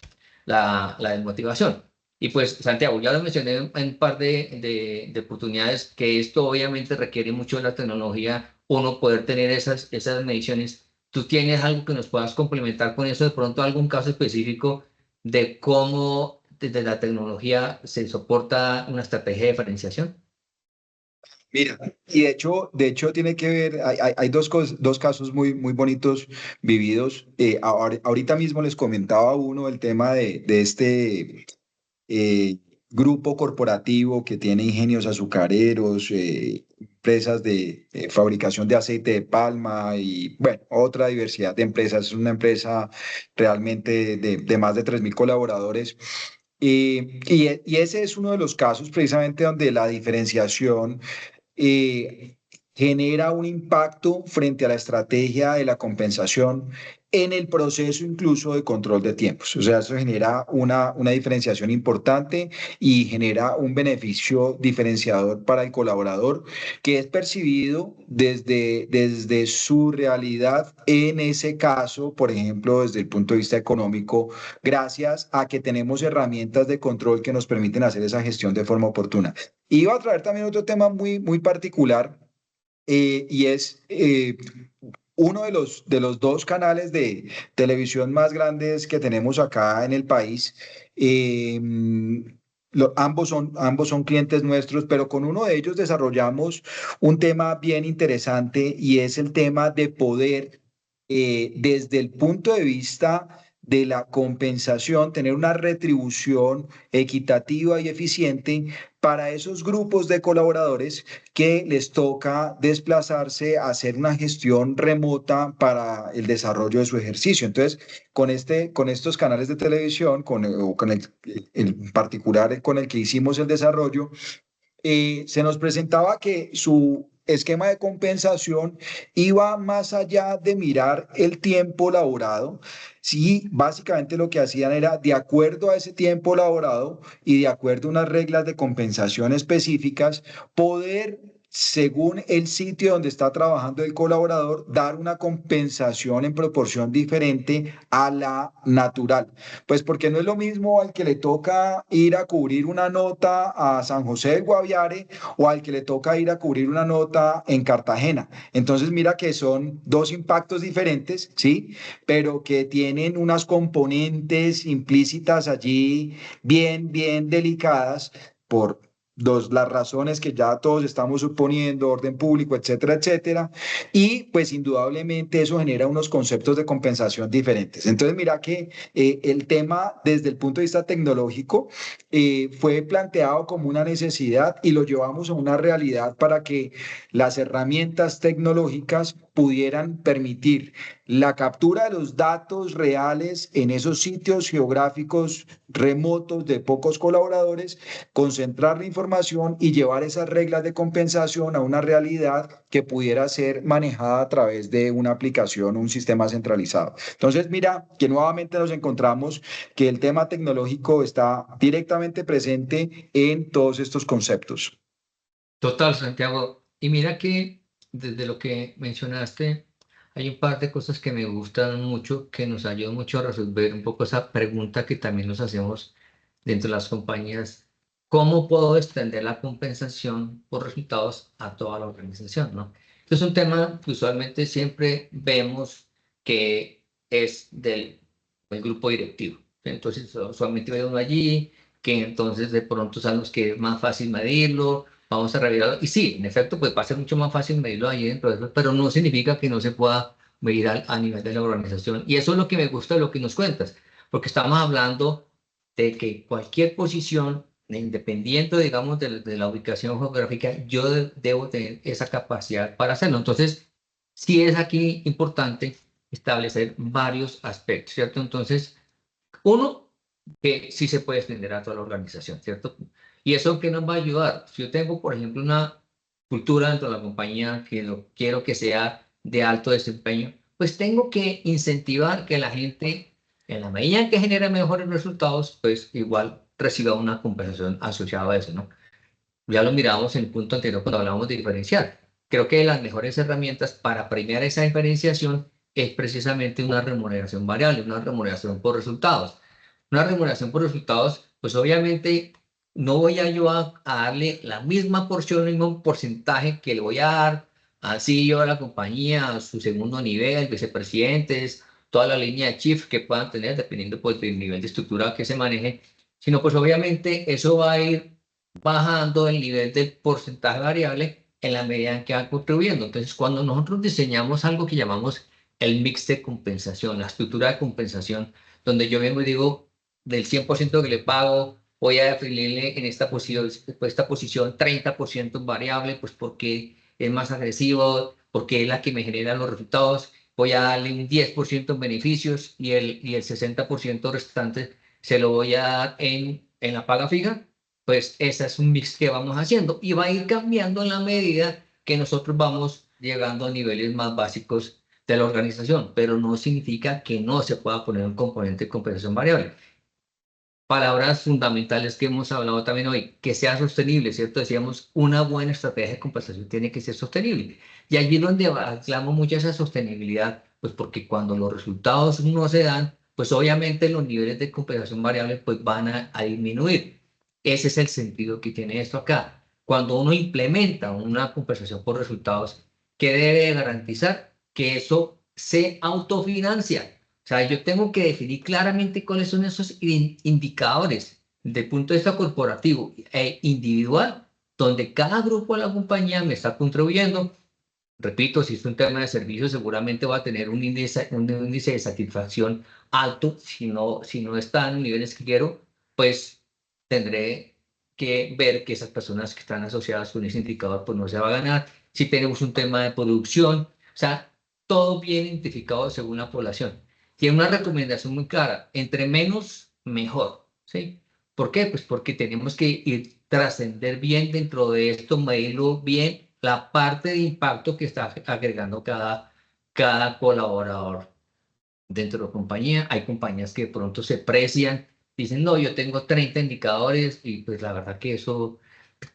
desmotivación. Y pues, Santiago, ya lo mencioné en un par de oportunidades que esto obviamente requiere mucho de la tecnología, uno poder tener esas mediciones. ¿Tú tienes algo que nos puedas complementar con eso? De pronto, algún caso específico de cómo desde la tecnología se soporta una estrategia de diferenciación. Mira, y de hecho tiene que ver, hay dos casos muy bonitos vividos. Ahorita mismo les comentaba uno el tema de este eh, grupo corporativo que tiene ingenios azucareros, empresas de fabricación de aceite de palma y, bueno, otra diversidad de empresas. Es una empresa realmente de más de 3.000 colaboradores. Y ese es uno de los casos precisamente donde la diferenciación eh, genera un impacto frente a la estrategia de la compensación en el proceso incluso de control de tiempos. O sea, eso genera una diferenciación importante y genera un beneficio diferenciador para el colaborador que es percibido desde su realidad en ese caso, por ejemplo, desde el punto de vista económico, gracias a que tenemos herramientas de control que nos permiten hacer esa gestión de forma oportuna. Iba a traer también otro tema muy particular y es uno de los dos canales de televisión más grandes que tenemos acá en el país. ambos son clientes nuestros, pero con uno de ellos desarrollamos un tema bien interesante y es el tema de poder, desde el punto de vista de la compensación, tener una retribución equitativa y eficiente para esos grupos de colaboradores que les toca desplazarse a hacer una gestión remota para el desarrollo de su ejercicio. Entonces, con estos canales de televisión, con el en particular con el que hicimos el desarrollo, se nos presentaba que su esquema de compensación iba más allá de mirar el tiempo laborado. Sí, básicamente lo que hacían era, de acuerdo a ese tiempo laborado y de acuerdo a unas reglas de compensación específicas, poder, según el sitio donde está trabajando el colaborador, dar una compensación en proporción diferente a la natural. Pues porque no es lo mismo al que le toca ir a cubrir una nota a San José del Guaviare o al que le toca ir a cubrir una nota en Cartagena. Entonces mira que son dos impactos diferentes, ¿sí? Pero que tienen unas componentes implícitas allí bien delicadas por las razones que ya todos estamos suponiendo, orden público, etcétera, etcétera, y pues indudablemente eso genera unos conceptos de compensación diferentes. Entonces mira que el tema desde el punto de vista tecnológico fue planteado como una necesidad y lo llevamos a una realidad para que las herramientas tecnológicas pudieran permitir la captura de los datos reales en esos sitios geográficos remotos de pocos colaboradores, concentrar la información y llevar esas reglas de compensación a una realidad que pudiera ser manejada a través de una aplicación o un sistema centralizado. Entonces, mira que nuevamente nos encontramos que el tema tecnológico está directamente presente en todos estos conceptos. Total, Santiago. Y mira que desde lo que mencionaste, hay un par de cosas que me gustan mucho, que nos ayudan mucho a resolver un poco esa pregunta que también nos hacemos dentro de las compañías. ¿Cómo puedo extender la compensación por resultados a toda la organización, ¿no? Este es un tema que usualmente siempre vemos que es del grupo directivo. Entonces, usualmente ve uno allí, que entonces de pronto sabemos que es más fácil medirlo. Vamos a revisarlo. Y sí, en efecto, pues va a ser mucho más fácil medirlo ahí dentro de eso, pero no significa que no se pueda medir a nivel de la organización. Y eso es lo que me gusta de lo que nos cuentas, porque estamos hablando de que cualquier posición, independiente, digamos, de la ubicación geográfica, yo debo tener esa capacidad para hacerlo. Entonces, sí es aquí importante establecer varios aspectos, ¿cierto? Entonces, uno, que sí se puede extender a toda la organización, ¿cierto? ¿Y eso qué nos va a ayudar? Si yo tengo, por ejemplo, una cultura dentro de la compañía que quiero que sea de alto desempeño, pues tengo que incentivar que la gente, en la medida en que genere mejores resultados, pues igual reciba una compensación asociada a eso, ¿no? Ya lo miramos en el punto anterior cuando hablábamos de diferenciar. Creo que las mejores herramientas para premiar esa diferenciación es precisamente una remuneración variable, una remuneración por resultados. Una remuneración por resultados, pues obviamente no voy a yo a darle la misma porción, el mismo porcentaje que le voy a dar al CEO de la compañía, a su segundo nivel, vicepresidentes, toda la línea de chief que puedan tener, dependiendo pues del nivel de estructura que se maneje, sino pues obviamente eso va a ir bajando el nivel del porcentaje variable en la medida en que va contribuyendo. Entonces, cuando nosotros diseñamos algo que llamamos el mix de compensación, la estructura de compensación, donde yo vengo y digo, del 100% que le pago, voy a definirle en esta posición 30% variable, pues porque es más agresivo, porque es la que me genera los resultados, voy a darle un 10% en beneficios y el 60% restante se lo voy a dar en la paga fija. Pues ese es un mix que vamos haciendo y va a ir cambiando en la medida que nosotros vamos llegando a niveles más básicos de la organización, pero no significa que no se pueda poner un componente de compensación variable. Palabras fundamentales que hemos hablado también hoy, que sea sostenible, ¿cierto? Decíamos, una buena estrategia de compensación tiene que ser sostenible. Y allí es donde hablamos mucho de esa sostenibilidad, pues porque cuando los resultados no se dan, pues obviamente los niveles de compensación variable pues van a disminuir. Ese es el sentido que tiene esto acá. Cuando uno implementa una compensación por resultados, ¿qué debe garantizar? Que eso se autofinancia. O sea, yo tengo que definir claramente cuáles son esos indicadores de punto de vista corporativo e individual, donde cada grupo de la compañía me está contribuyendo. Repito, si es un tema de servicio, seguramente va a tener un índice de satisfacción alto. Si no está en los niveles que quiero, pues tendré que ver que esas personas que están asociadas con ese indicador, pues no se va a ganar. Si tenemos un tema de producción, o sea, todo bien identificado según la población. Tiene una recomendación muy clara, entre menos, mejor, ¿sí? ¿Por qué? Pues porque tenemos que ir trascender bien dentro de esto, medirlo bien la parte de impacto que está agregando cada colaborador dentro de la compañía. Hay compañías que de pronto se precian, dicen, no, yo tengo 30 indicadores y pues la verdad que eso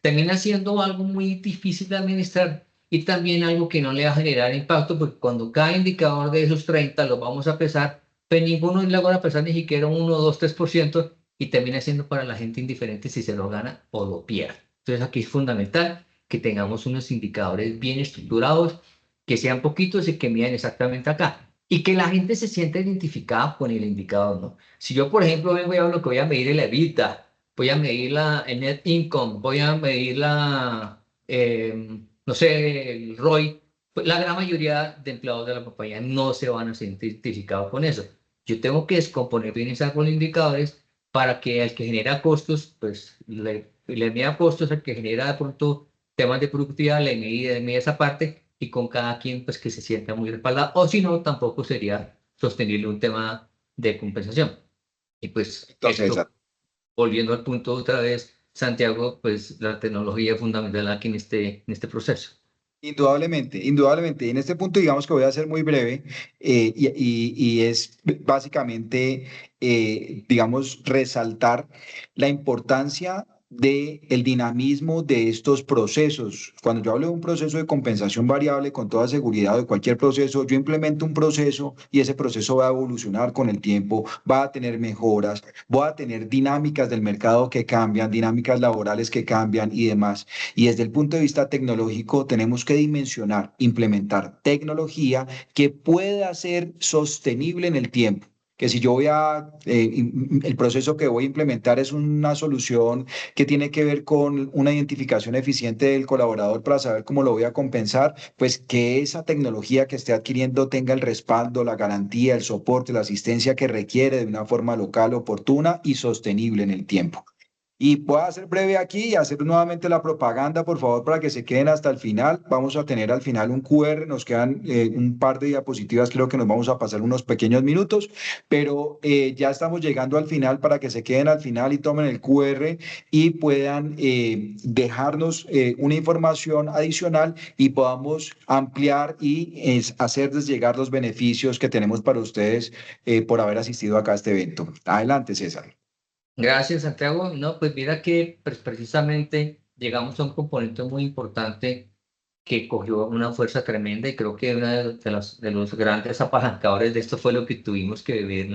termina siendo algo muy difícil de administrar y también algo que no le va a generar impacto porque cuando cada indicador de esos 30 los vamos a pesar, pues ninguno le va a pesar ni siquiera un 1, 2, 3% y termina siendo para la gente indiferente si se lo gana o lo pierde. Entonces aquí es fundamental que tengamos unos indicadores bien estructurados, que sean poquitos y que midan exactamente acá. Y que la gente se sienta identificada con el indicador, ¿no? Si yo, por ejemplo, vengo y hablo que voy a medir el EBITDA, voy a medir el net income, voy a medir no sé, el ROI, pues la gran mayoría de empleados de la compañía no se van a sentir identificados con eso. Yo tengo que descomponer bien esos indicadores para que el que genera costos, pues le mida costos, al que genera de pronto temas de productividad, le mide esa parte y con cada quien pues que se sienta muy respaldado, o si no, tampoco sería sostenible un tema de compensación. Y pues Entonces, esto, volviendo al punto otra vez, Santiago, pues la tecnología es fundamental aquí en este proceso. indudablemente, indudablemente. En este punto, digamos que voy a ser muy breve y es básicamente, digamos, resaltar la importancia del dinamismo de estos procesos. Cuando yo hablo de un proceso de compensación variable, con toda seguridad, de cualquier proceso, yo implemento un proceso y ese proceso va a evolucionar con el tiempo, va a tener mejoras, voy a tener dinámicas del mercado que cambian, dinámicas laborales que cambian y demás. Y desde el punto de vista tecnológico, tenemos que dimensionar, implementar tecnología que pueda ser sostenible en el tiempo. Que si yo el proceso que voy a implementar es una solución que tiene que ver con una identificación eficiente del colaborador para saber cómo lo voy a compensar, pues que esa tecnología que esté adquiriendo tenga el respaldo, la garantía, el soporte, la asistencia que requiere de una forma local, oportuna y sostenible en el tiempo. Y voy a ser breve aquí y hacer nuevamente la propaganda, por favor, para que se queden hasta el final. Vamos a tener al final un QR, nos quedan un par de diapositivas, creo que nos vamos a pasar unos pequeños minutos, pero ya estamos llegando al final para que se queden al final y tomen el QR y puedan dejarnos una información adicional y podamos ampliar y hacerles llegar los beneficios que tenemos para ustedes por haber asistido acá a este evento. Adelante, César. Gracias, Santiago. No, pues mira que pues, precisamente llegamos a un componente muy importante que cogió una fuerza tremenda y creo que uno de los grandes apalancadores de esto fue lo que tuvimos que vivir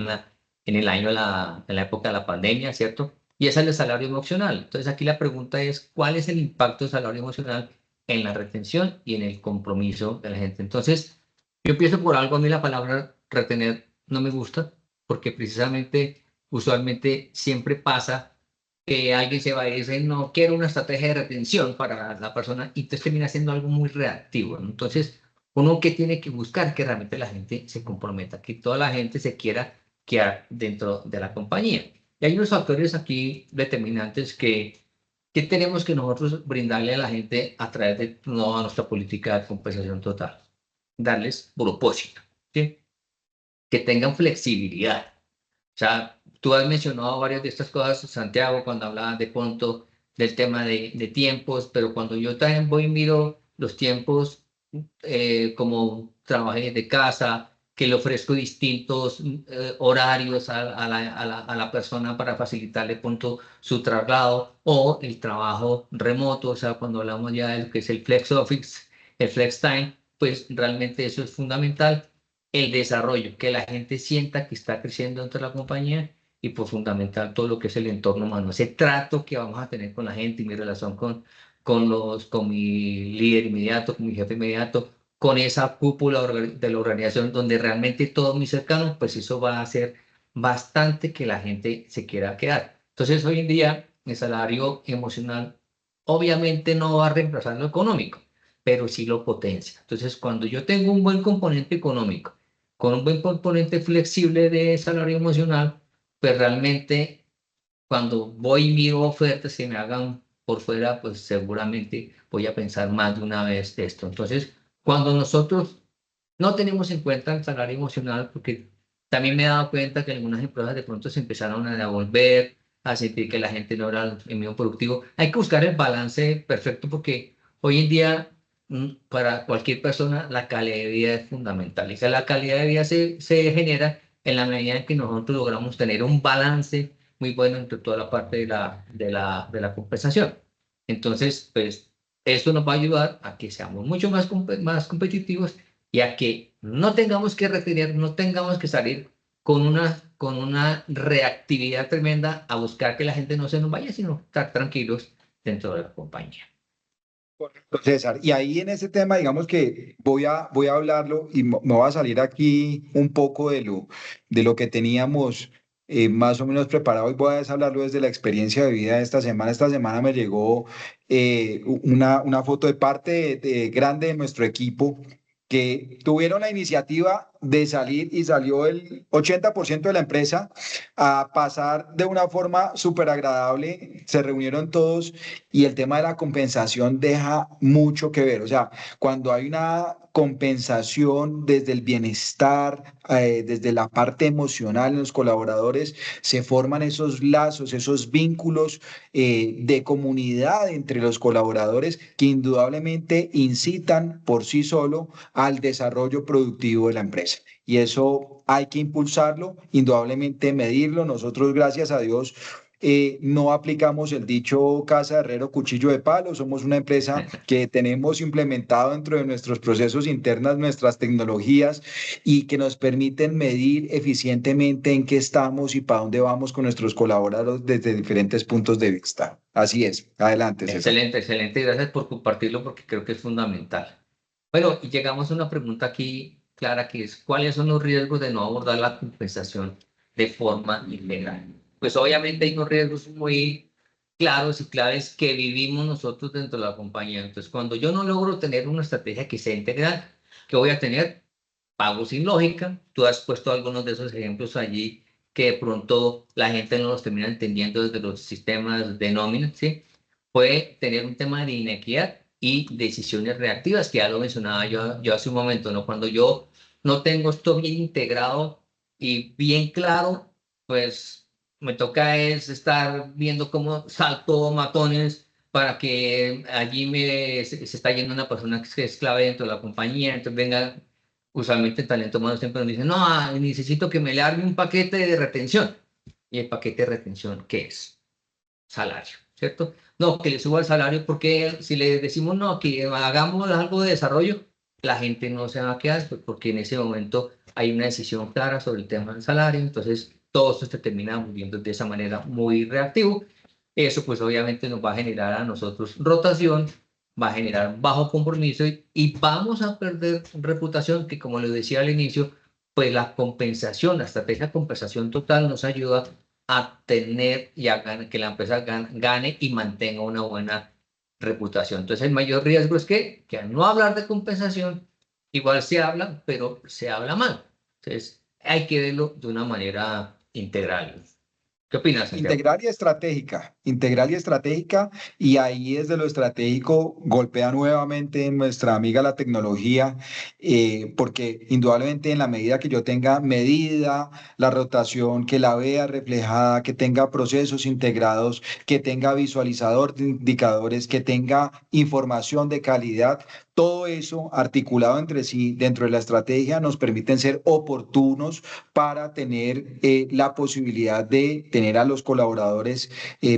en el año, en la época de la pandemia, ¿cierto? Y es el salario emocional. Entonces aquí la pregunta es, ¿cuál es el impacto del salario emocional en la retención y en el compromiso de la gente? Entonces, yo empiezo por algo, a mí la palabra retener no me gusta, porque precisamente, usualmente siempre pasa que alguien se va y dice, no, quiero una estrategia de retención para la persona, y entonces termina siendo algo muy reactivo, ¿no? Entonces, uno que tiene que buscar que realmente la gente se comprometa, que toda la gente se quiera quedar dentro de la compañía. Y hay unos factores aquí determinantes que tenemos que nosotros brindarle a la gente a través de nuestra política de compensación total. Darles propósito, ¿sí? Que tengan flexibilidad. O sea, tú has mencionado varias de estas cosas, Santiago, cuando hablabas de pronto del tema de tiempos, pero cuando yo también voy y miro los tiempos, como trabajé desde casa, que le ofrezco distintos horarios a la persona para facilitarle pronto su traslado, o el trabajo remoto, o sea, cuando hablamos ya de lo que es el flex office, el flex time, pues realmente eso es fundamental, el desarrollo, que la gente sienta que está creciendo dentro de la compañía, y por fundamental todo lo que es el entorno humano, ese trato que vamos a tener con la gente y mi relación con mi líder inmediato, con mi jefe inmediato, con esa cúpula de la organización donde realmente todos mis cercanos, pues eso va a hacer bastante que la gente se quiera quedar. Entonces, hoy en día, el salario emocional obviamente no va a reemplazar lo económico, pero sí lo potencia. Entonces, cuando yo tengo un buen componente económico, con un buen componente flexible de salario emocional, pues realmente cuando voy y miro ofertas que me hagan por fuera, pues seguramente voy a pensar más de una vez esto. Entonces, cuando nosotros no tenemos en cuenta el salario emocional, porque también me he dado cuenta que algunas empresas de pronto se empezaron a devolver, a sentir que la gente no era el mismo productivo. Hay que buscar el balance perfecto porque hoy en día para cualquier persona la calidad de vida es fundamental. Y que la calidad de vida se genera en la medida en que nosotros logramos tener un balance muy bueno entre toda la parte de la compensación. Entonces, pues, esto nos va a ayudar a que seamos mucho más competitivos y a que no tengamos que retener, no tengamos que salir con una reactividad tremenda a buscar que la gente no se nos vaya, sino estar tranquilos dentro de la compañía. Correcto, César. Y ahí en ese tema, digamos que voy a hablarlo y me voy a salir aquí un poco de lo que teníamos más o menos preparado y voy a hablarlo desde la experiencia de vida de esta semana. Esta semana me llegó una foto de parte grande de nuestro equipo que tuvieron la iniciativa de salir y salió el 80% de la empresa a pasar de una forma súper agradable. Se reunieron todos y el tema de la compensación deja mucho que ver. O sea, cuando hay una compensación desde el bienestar, desde la parte emocional en los colaboradores, se forman esos lazos, esos vínculos de comunidad entre los colaboradores que indudablemente incitan por sí solo al desarrollo productivo de la empresa. Y eso hay que impulsarlo, indudablemente medirlo. Nosotros, gracias a Dios, no aplicamos el dicho casa de herrero, cuchillo de palo. Somos una empresa que tenemos implementado dentro de nuestros procesos internos nuestras tecnologías y que nos permiten medir eficientemente en qué estamos y para dónde vamos con nuestros colaboradores desde diferentes puntos de vista. Así es. Adelante, César. Excelente, excelente. Gracias por compartirlo porque creo que es fundamental. Bueno, y llegamos a una pregunta aquí, Clara, que es, ¿cuáles son los riesgos de no abordar la compensación de forma integral? Pues obviamente hay unos riesgos muy claros y claves que vivimos nosotros dentro de la compañía. Entonces, cuando yo no logro tener una estrategia que sea integral, ¿qué voy a tener? Pagos sin lógica. Tú has puesto algunos de esos ejemplos allí que de pronto la gente no los termina entendiendo desde los sistemas de nómina, ¿sí? Puede tener un tema de inequidad y decisiones reactivas, que ya lo mencionaba yo hace un momento, ¿no? Cuando yo no tengo esto bien integrado y bien claro, pues me toca es estar viendo cómo salto matones para que allí se está yendo una persona que es clave dentro de la compañía, entonces venga, usualmente el talento humano siempre nos dice, no, necesito que me le arme un paquete de retención. ¿Y el paquete de retención qué es? Salario, ¿cierto? No, que le suba el salario porque si le decimos no, que hagamos algo de desarrollo, la gente no se va a quedar pues, porque en ese momento hay una decisión clara sobre el tema del salario, entonces todo esto se termina moviendo de esa manera muy reactivo. Eso pues obviamente nos va a generar a nosotros rotación, va a generar bajo compromiso y vamos a perder reputación que como les decía al inicio, pues la compensación, la estrategia de compensación total nos ayuda a tener y que la empresa gane y mantenga una buena reputación. Entonces, el mayor riesgo es que al no hablar de compensación, igual se habla, pero se habla mal. Entonces, hay que verlo de una manera integral. ¿Qué opinas, Santiago? Integral y estratégica, y ahí desde lo estratégico golpea nuevamente nuestra amiga la tecnología, porque indudablemente en la medida que yo tenga medida la rotación, que la vea reflejada, que tenga procesos integrados, que tenga visualizador de indicadores, que tenga información de calidad, todo eso articulado entre sí dentro de la estrategia nos permiten ser oportunos para tener la posibilidad de tener a los colaboradores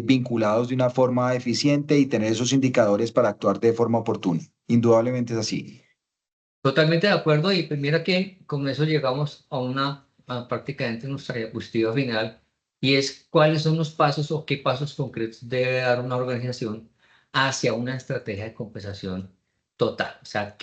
vinculados de una forma eficiente y tener esos indicadores para actuar de forma oportuna. Indudablemente es así. Totalmente de acuerdo y pues mira que con eso llegamos a prácticamente nuestra diapositiva final y es cuáles son los pasos o qué pasos concretos debe dar una organización hacia una estrategia de compensación total. O sea,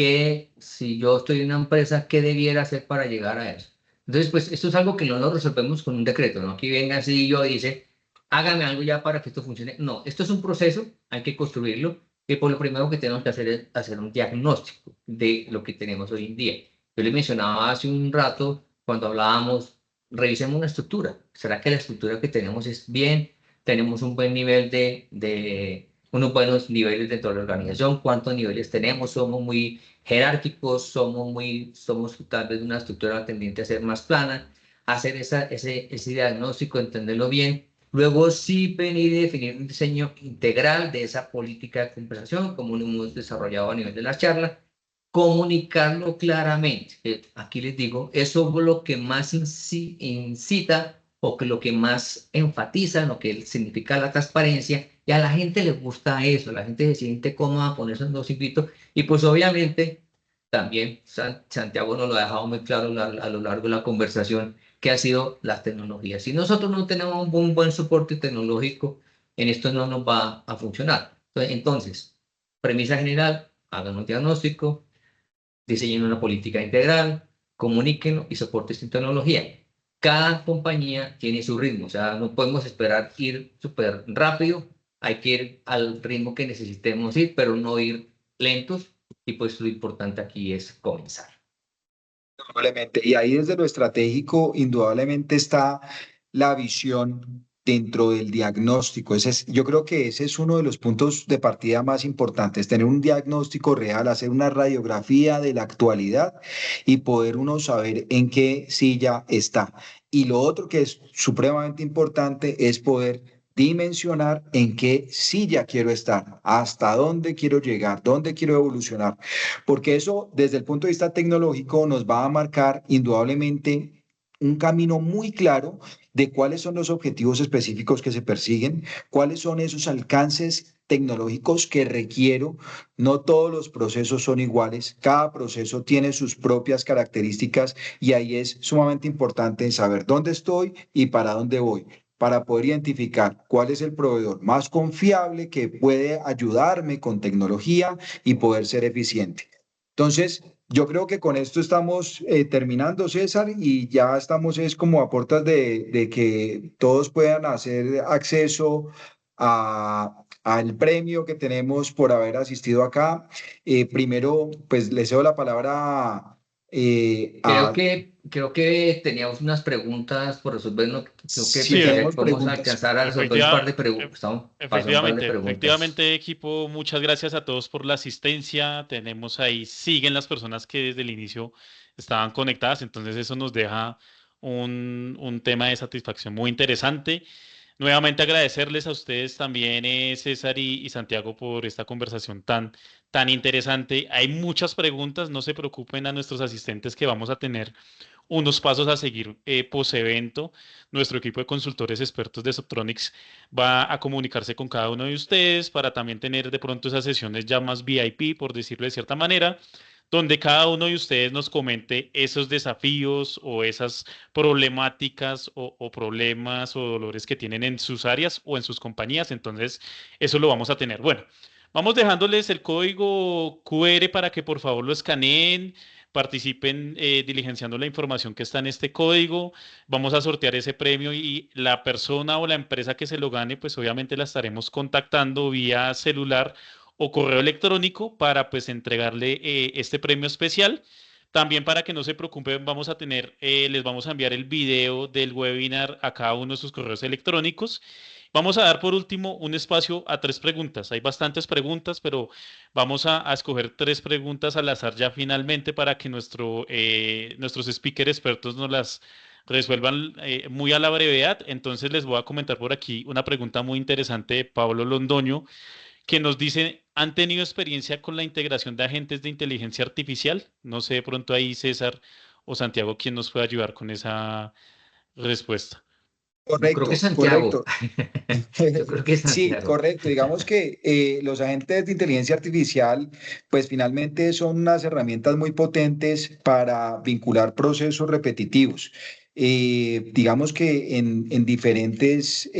si yo estoy en una empresa, ¿qué debiera hacer para llegar a eso? Entonces, pues esto es algo que no lo resolvemos con un decreto, ¿no? Aquí venga así y yo dice, hágame algo ya para que esto funcione. No, esto es un proceso, hay que construirlo, y por lo primero que tenemos que hacer es hacer un diagnóstico de lo que tenemos hoy en día. Yo le mencionaba hace un rato, cuando hablábamos, revisemos una estructura. ¿Será que la estructura que tenemos es bien? ¿Tenemos un buen nivel unos buenos niveles dentro de la organización? ¿Cuántos niveles tenemos? ¿Somos muy jerárquicos? ¿Somos tal vez una estructura tendiente a ser más plana? Hacer ese diagnóstico, entenderlo bien. Luego sí venir y definir un diseño integral de esa política de compensación, como lo hemos desarrollado a nivel de la charla, comunicarlo claramente. Aquí les digo, eso es lo que más incita o que lo que más enfatiza, lo que significa la transparencia, y a la gente le gusta eso, la gente se siente cómoda con esos dos invitos, y pues obviamente también Santiago nos lo ha dejado muy claro a lo largo de la conversación, que ha sido las tecnologías. Si nosotros no tenemos un buen soporte tecnológico, en esto no nos va a funcionar. Entonces, premisa general, hagan un diagnóstico, diseñen una política integral, comuníquenlo y soporten esta tecnología. Cada compañía tiene su ritmo, o sea, no podemos esperar ir súper rápido, hay que ir al ritmo que necesitemos ir, pero no ir lentos, y pues lo importante aquí es comenzar. Probablemente. Y ahí desde lo estratégico, indudablemente está la visión dentro del diagnóstico. Yo creo que ese es uno de los puntos de partida más importantes, tener un diagnóstico real, hacer una radiografía de la actualidad y poder uno saber en qué silla está. Y lo otro que es supremamente importante es poder dimensionar en qué silla quiero estar, hasta dónde quiero llegar, dónde quiero evolucionar, porque eso desde el punto de vista tecnológico nos va a marcar indudablemente un camino muy claro de cuáles son los objetivos específicos que se persiguen, cuáles son esos alcances tecnológicos que requiero. No todos los procesos son iguales, cada proceso tiene sus propias características y ahí es sumamente importante saber dónde estoy y para dónde voy, para poder identificar cuál es el proveedor más confiable que puede ayudarme con tecnología y poder ser eficiente. Entonces, yo creo que con esto estamos terminando, César, y ya estamos es como a puertas de que todos puedan hacer acceso al premio que tenemos por haber asistido acá. Primero, pues le cedo la palabra Creo que teníamos unas preguntas por resolver. No, creo que si Sí, pensé que tenemos podemos preguntas. alcanzar a resolver un par de ef- preguntas. Pasar un par de preguntas. efectivamente, equipo, muchas gracias a todos por la asistencia. Tenemos ahí, siguen las personas que desde el inicio estaban conectadas, entonces eso nos deja un tema de satisfacción muy interesante. Nuevamente agradecerles a ustedes también, César y Santiago, por esta conversación tan interesante. Hay muchas preguntas, no se preocupen a nuestros asistentes que vamos a tener unos pasos a seguir post-evento. Nuestro equipo de consultores expertos de Subtronics va a comunicarse con cada uno de ustedes para también tener de pronto esas sesiones ya más VIP, por decirlo de cierta manera, donde cada uno de ustedes nos comente esos desafíos o esas problemáticas o problemas o dolores que tienen en sus áreas o en sus compañías. Entonces, eso lo vamos a tener. Bueno, vamos dejándoles el código QR para que por favor lo escaneen, participen diligenciando la información que está en este código. Vamos a sortear ese premio y la persona o la empresa que se lo gane, pues obviamente la estaremos contactando vía celular o correo electrónico para pues entregarle este premio especial. También para que no se preocupen, vamos a tener, les vamos a enviar el video del webinar a cada uno de sus correos electrónicos. Vamos a dar por último un espacio a 3 preguntas. Hay bastantes preguntas, pero vamos a escoger 3 preguntas al azar ya finalmente para que nuestros speaker expertos nos las resuelvan muy a la brevedad. Entonces les voy a comentar por aquí una pregunta muy interesante de Pablo Londoño que nos dice, ¿han tenido experiencia con la integración de agentes de inteligencia artificial? No sé, de pronto ahí César o Santiago, ¿quién nos puede ayudar con esa respuesta? Yo creo que Correcto, Santiago. correcto. Yo creo que Sí, Santiago. correcto. Digamos que los agentes de inteligencia artificial, pues finalmente son unas herramientas muy potentes para vincular procesos repetitivos. Digamos que en diferentes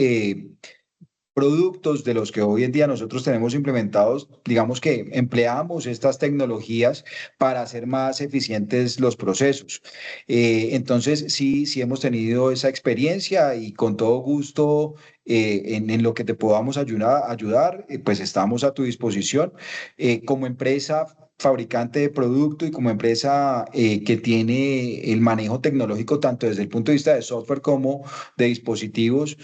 productos de los que hoy en día nosotros tenemos implementados, digamos que empleamos estas tecnologías para hacer más eficientes los procesos. Entonces, sí hemos tenido esa experiencia y con todo gusto en lo que te podamos ayudar, pues estamos a tu disposición. Como empresa fabricante de producto y como empresa que tiene el manejo tecnológico tanto desde el punto de vista de software como de dispositivos,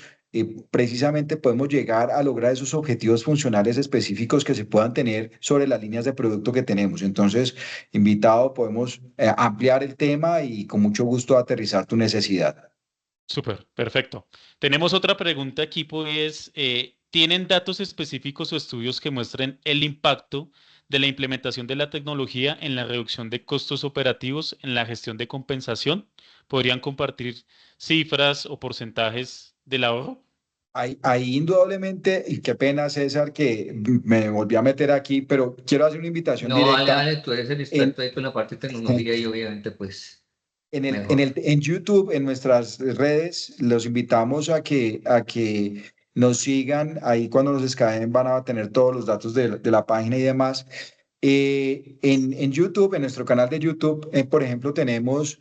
precisamente podemos llegar a lograr esos objetivos funcionales específicos que se puedan tener sobre las líneas de producto que tenemos. Entonces, invitado, podemos ampliar el tema y con mucho gusto aterrizar tu necesidad. Súper, perfecto. Tenemos otra pregunta aquí, pues, ¿tienen datos específicos o estudios que muestren el impacto de la implementación de la tecnología en la reducción de costos operativos en la gestión de compensación? ¿Podrían compartir cifras o porcentajes del ahorro? Ahí indudablemente, y qué pena César que me volví a meter aquí, pero quiero hacer una invitación No, dale, directa. dale, tú eres el En, experto ahí con la parte de tecnología y obviamente pues mejor. en YouTube, en nuestras redes, los invitamos a que nos sigan. Ahí cuando nos escaben van a tener todos los datos de la página y demás. En YouTube, en nuestro canal de YouTube, por ejemplo, tenemos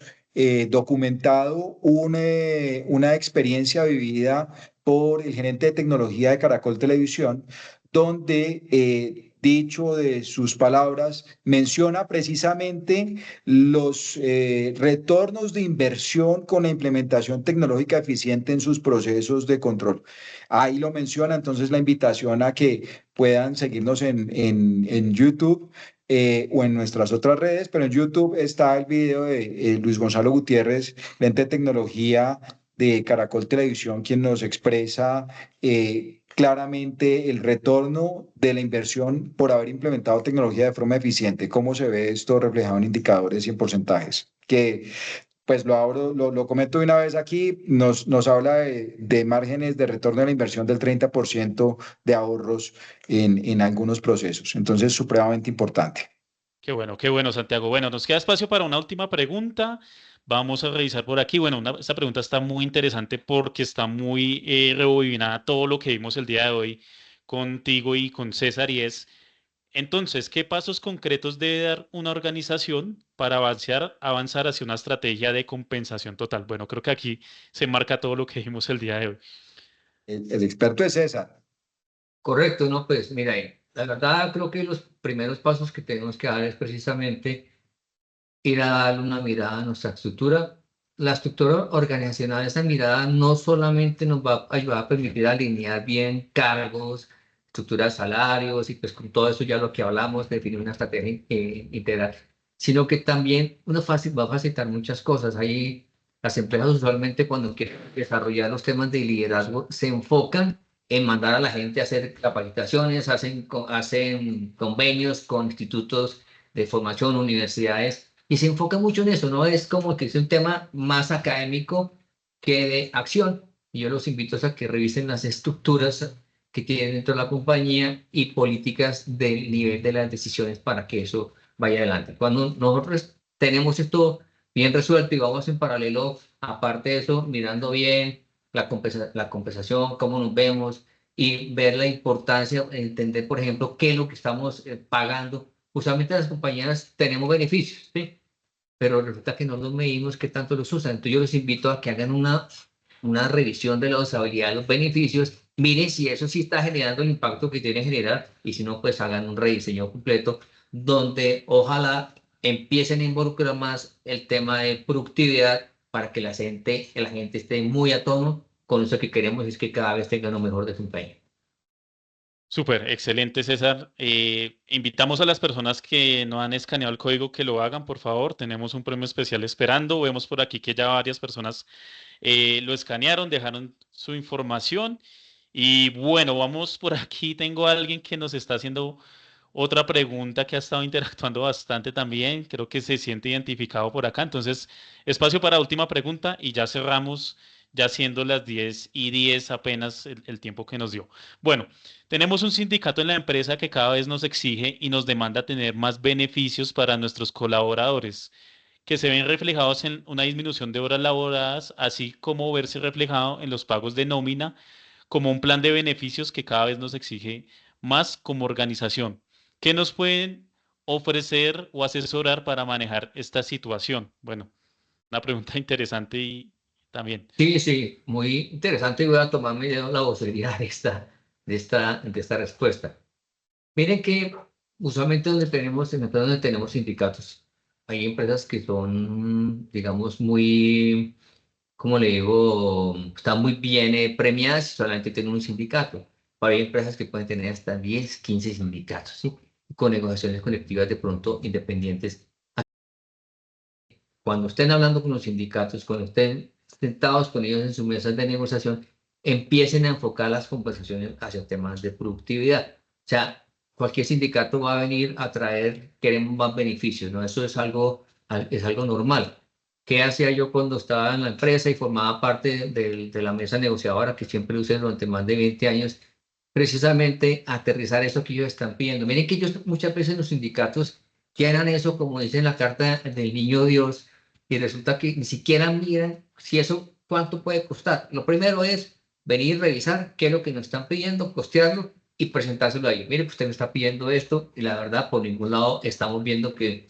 documentado una experiencia vivida por el gerente de tecnología de Caracol Televisión, donde, dicho de sus palabras, menciona precisamente los retornos de inversión con la implementación tecnológica eficiente en sus procesos de control. Ahí lo menciona, entonces la invitación a que puedan seguirnos en YouTube o en nuestras otras redes, pero en YouTube está el video de Luis Gonzalo Gutiérrez, lente de tecnología de Caracol Televisión, quien nos expresa claramente el retorno de la inversión por haber implementado tecnología de forma eficiente. ¿Cómo se ve esto reflejado en indicadores y en porcentajes? Que pues lo comento de una vez aquí, nos habla de márgenes de retorno de la inversión del 30% de ahorros en algunos procesos. Entonces, supremamente importante. Qué bueno, Santiago. Bueno, nos queda espacio para una última pregunta. Vamos a revisar por aquí. Bueno, esta pregunta está muy interesante porque está muy rebobinada todo lo que vimos el día de hoy contigo y con César y es, entonces, ¿qué pasos concretos debe dar una organización para avanzar hacia una estrategia de compensación total? Bueno, creo que aquí se marca todo lo que vimos el día de hoy. El experto es César. Correcto, no, pues mira, la verdad creo que los primeros pasos que tenemos que dar es precisamente ir a darle una mirada a nuestra estructura. La estructura organizacional, esa mirada no solamente nos va a ayudar a permitir alinear bien cargos, estructura de salarios y pues con todo eso ya lo que hablamos, definir una estrategia integral, sino que también va a facilitar muchas cosas. Ahí las empresas usualmente cuando quieren desarrollar los temas de liderazgo se enfocan en mandar a la gente a hacer capacitaciones, hacen convenios con institutos de formación, universidades y se enfoca mucho en eso, no es como que es un tema más académico que de acción. Y yo los invito a que revisen las estructuras que tienen dentro de la compañía y políticas del nivel de las decisiones para que eso vaya adelante. Cuando nosotros tenemos esto bien resuelto y vamos en paralelo, aparte de eso, mirando bien la compensación, cómo nos vemos y ver la importancia, entender, por ejemplo, qué es lo que estamos pagando. Usualmente las compañías tenemos beneficios, ¿sí? Pero resulta que no los medimos qué tanto los usan. Entonces yo les invito a que hagan una revisión de la usabilidad de los beneficios, miren si eso sí está generando el impacto que tiene que generar y si no, pues hagan un rediseño completo donde ojalá empiecen a involucrar más el tema de productividad para que la gente esté muy a tono con eso que queremos es que cada vez tengan un mejor desempeño. Súper, excelente, César. Invitamos a las personas que no han escaneado el código que lo hagan, por favor. Tenemos un premio especial esperando. Vemos por aquí que ya varias personas lo escanearon, dejaron su información. Y bueno, vamos por aquí. Tengo a alguien que nos está haciendo otra pregunta que ha estado interactuando bastante también. Creo que se siente identificado por acá. Entonces, espacio para última pregunta y ya cerramos, ya siendo las 10:10 apenas el tiempo que nos dio. Bueno, tenemos un sindicato en la empresa que cada vez nos exige y nos demanda tener más beneficios para nuestros colaboradores, que se ven reflejados en una disminución de horas laboradas, así como verse reflejado en los pagos de nómina como un plan de beneficios que cada vez nos exige más como organización. ¿Qué nos pueden ofrecer o asesorar para manejar esta situación? Bueno, una pregunta interesante y también. Sí, sí, muy interesante y voy a tomarme la vocería de esta respuesta. Miren que usualmente donde tenemos sindicatos, hay empresas que son, digamos, muy, como le digo, están muy bien premiadas y solamente tienen un sindicato. Pero hay empresas que pueden tener hasta 10, 15 sindicatos, ¿sí? Con negociaciones colectivas de pronto independientes. Cuando estén hablando con los sindicatos, cuando estén sentados con ellos en sus mesas de negociación, empiecen a enfocar las conversaciones hacia temas de productividad. O sea, cualquier sindicato va a venir a traer, queremos más beneficios, ¿no? Eso es algo normal. ¿Qué hacía yo cuando estaba en la empresa y formaba parte de la mesa negociadora que siempre usé durante más de 20 años? Precisamente aterrizar eso que ellos están pidiendo. Miren que ellos muchas veces los sindicatos quieran eso, como dice en la carta del niño Dios, y resulta que ni siquiera miran si eso cuánto puede costar. Lo primero es venir, revisar qué es lo que nos están pidiendo, costearlo y presentárselo a ellos. Mire, pues usted me está pidiendo esto y la verdad por ningún lado estamos viendo que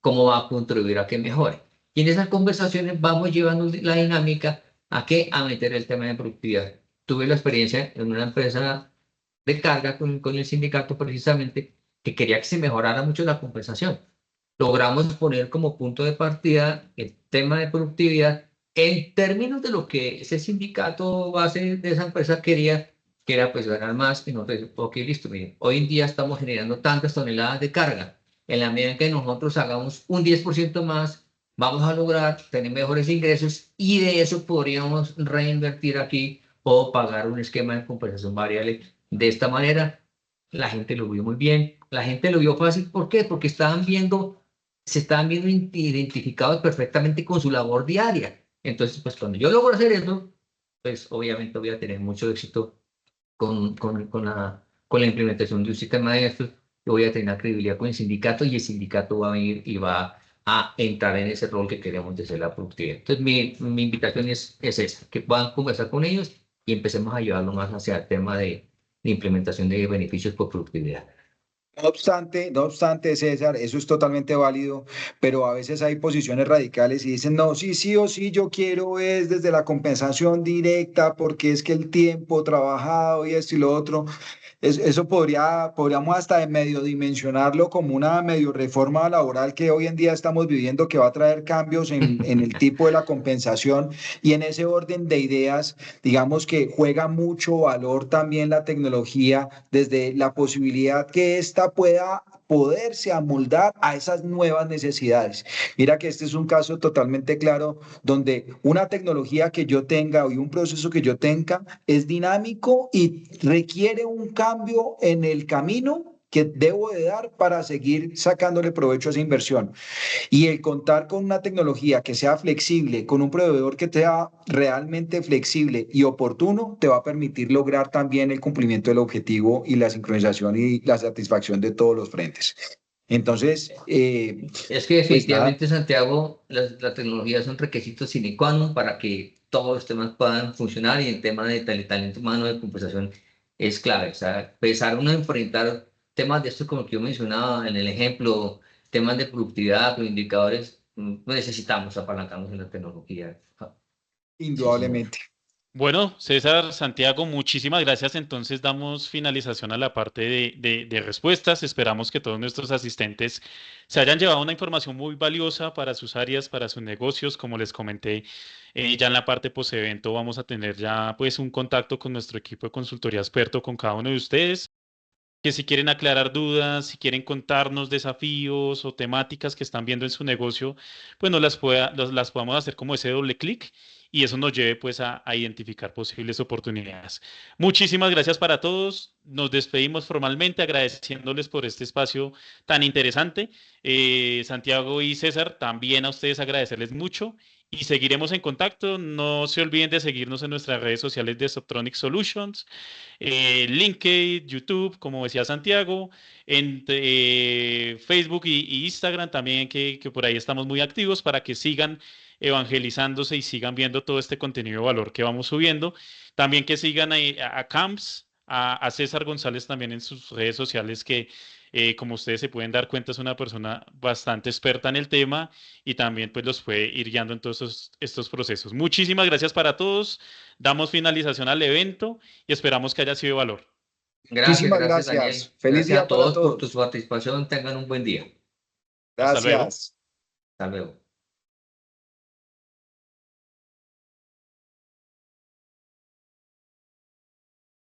cómo va a contribuir a que mejore. Y en esas conversaciones vamos llevando la dinámica a qué, a meter el tema de productividad. Tuve la experiencia en una empresa de carga con el sindicato precisamente que quería que se mejorara mucho la compensación. Logramos poner como punto de partida el tema de productividad en términos de lo que ese sindicato base de esa empresa quería, que era pues ganar más. Y nosotros, ok, listo, miren, hoy en día estamos generando tantas toneladas de carga. En la medida en que nosotros hagamos un 10% más, vamos a lograr tener mejores ingresos y de eso podríamos reinvertir aquí o pagar un esquema de compensación variable. De esta manera, la gente lo vio muy bien, la gente lo vio fácil. ¿Por qué? Porque se estaban viendo identificados perfectamente con su labor diaria. Entonces, pues cuando yo logro hacer eso, pues obviamente voy a tener mucho éxito con la implementación de un sistema de estos. Yo voy a tener credibilidad con el sindicato y el sindicato va a venir y va a entrar en ese rol que queremos de ser la productividad. Entonces, mi invitación es esa, que puedan conversar con ellos y empecemos a llevarlo más hacia el tema de implementación de beneficios por productividad. No obstante, César, eso es totalmente válido, pero a veces hay posiciones radicales y dicen, no, sí, sí o sí, yo quiero es desde la compensación directa, porque es que el tiempo trabajado y esto y lo otro. Eso podríamos hasta de medio dimensionarlo como una medio reforma laboral que hoy en día estamos viviendo, que va a traer cambios en el tipo de la compensación y en ese orden de ideas, digamos que juega mucho valor también la tecnología desde la posibilidad que ésta pueda poderse amoldar a esas nuevas necesidades. Mira que este es un caso totalmente claro donde una tecnología que yo tenga y un proceso que yo tenga es dinámico y requiere un cambio en el camino que debo de dar para seguir sacándole provecho a esa inversión. Y el contar con una tecnología que sea flexible, con un proveedor que sea realmente flexible y oportuno, te va a permitir lograr también el cumplimiento del objetivo y la sincronización y la satisfacción de todos los frentes. Entonces, Es que pues nada. definitivamente, Santiago, la tecnología es un requisito sine qua non para que todos los temas puedan funcionar y el tema de talento humano de compensación es clave. O sea, empezar uno a enfrentar temas de estos como que yo mencionaba en el ejemplo, temas de productividad, los indicadores, necesitamos apalancarnos en la tecnología. Sí, señor. Indudablemente. Bueno, César, Santiago, muchísimas gracias. Entonces damos finalización a la parte de respuestas. Esperamos que todos nuestros asistentes se hayan llevado una información muy valiosa para sus áreas, para sus negocios. Como les comenté, ya en la parte post-evento vamos a tener ya pues un contacto con nuestro equipo de consultoría experto con cada uno de ustedes, que si quieren aclarar dudas, si quieren contarnos desafíos o temáticas que están viendo en su negocio, pues las podamos hacer como ese doble clic y eso nos lleve pues a identificar posibles oportunidades. Muchísimas gracias para todos. Nos despedimos formalmente agradeciéndoles por este espacio tan interesante. Santiago y César, también a ustedes agradecerles mucho y seguiremos en contacto. No se olviden de seguirnos en nuestras redes sociales de Subtronic Solutions, LinkedIn, YouTube, como decía Santiago, en Facebook y Instagram también, que por ahí estamos muy activos para que sigan evangelizándose y sigan viendo todo este contenido de valor que vamos subiendo. También que sigan a Camps, a César González también en sus redes sociales, que como ustedes se pueden dar cuenta es una persona bastante experta en el tema y también pues los puede ir guiando en todos estos procesos. Muchísimas gracias para todos. Damos finalización al evento y esperamos que haya sido de valor. Gracias, Muchísimas gracias, Daniel. gracias. Feliz Gracias día a para todos por tu todos. participación. Tengan un buen día. Hasta luego. Gracias. Hasta luego.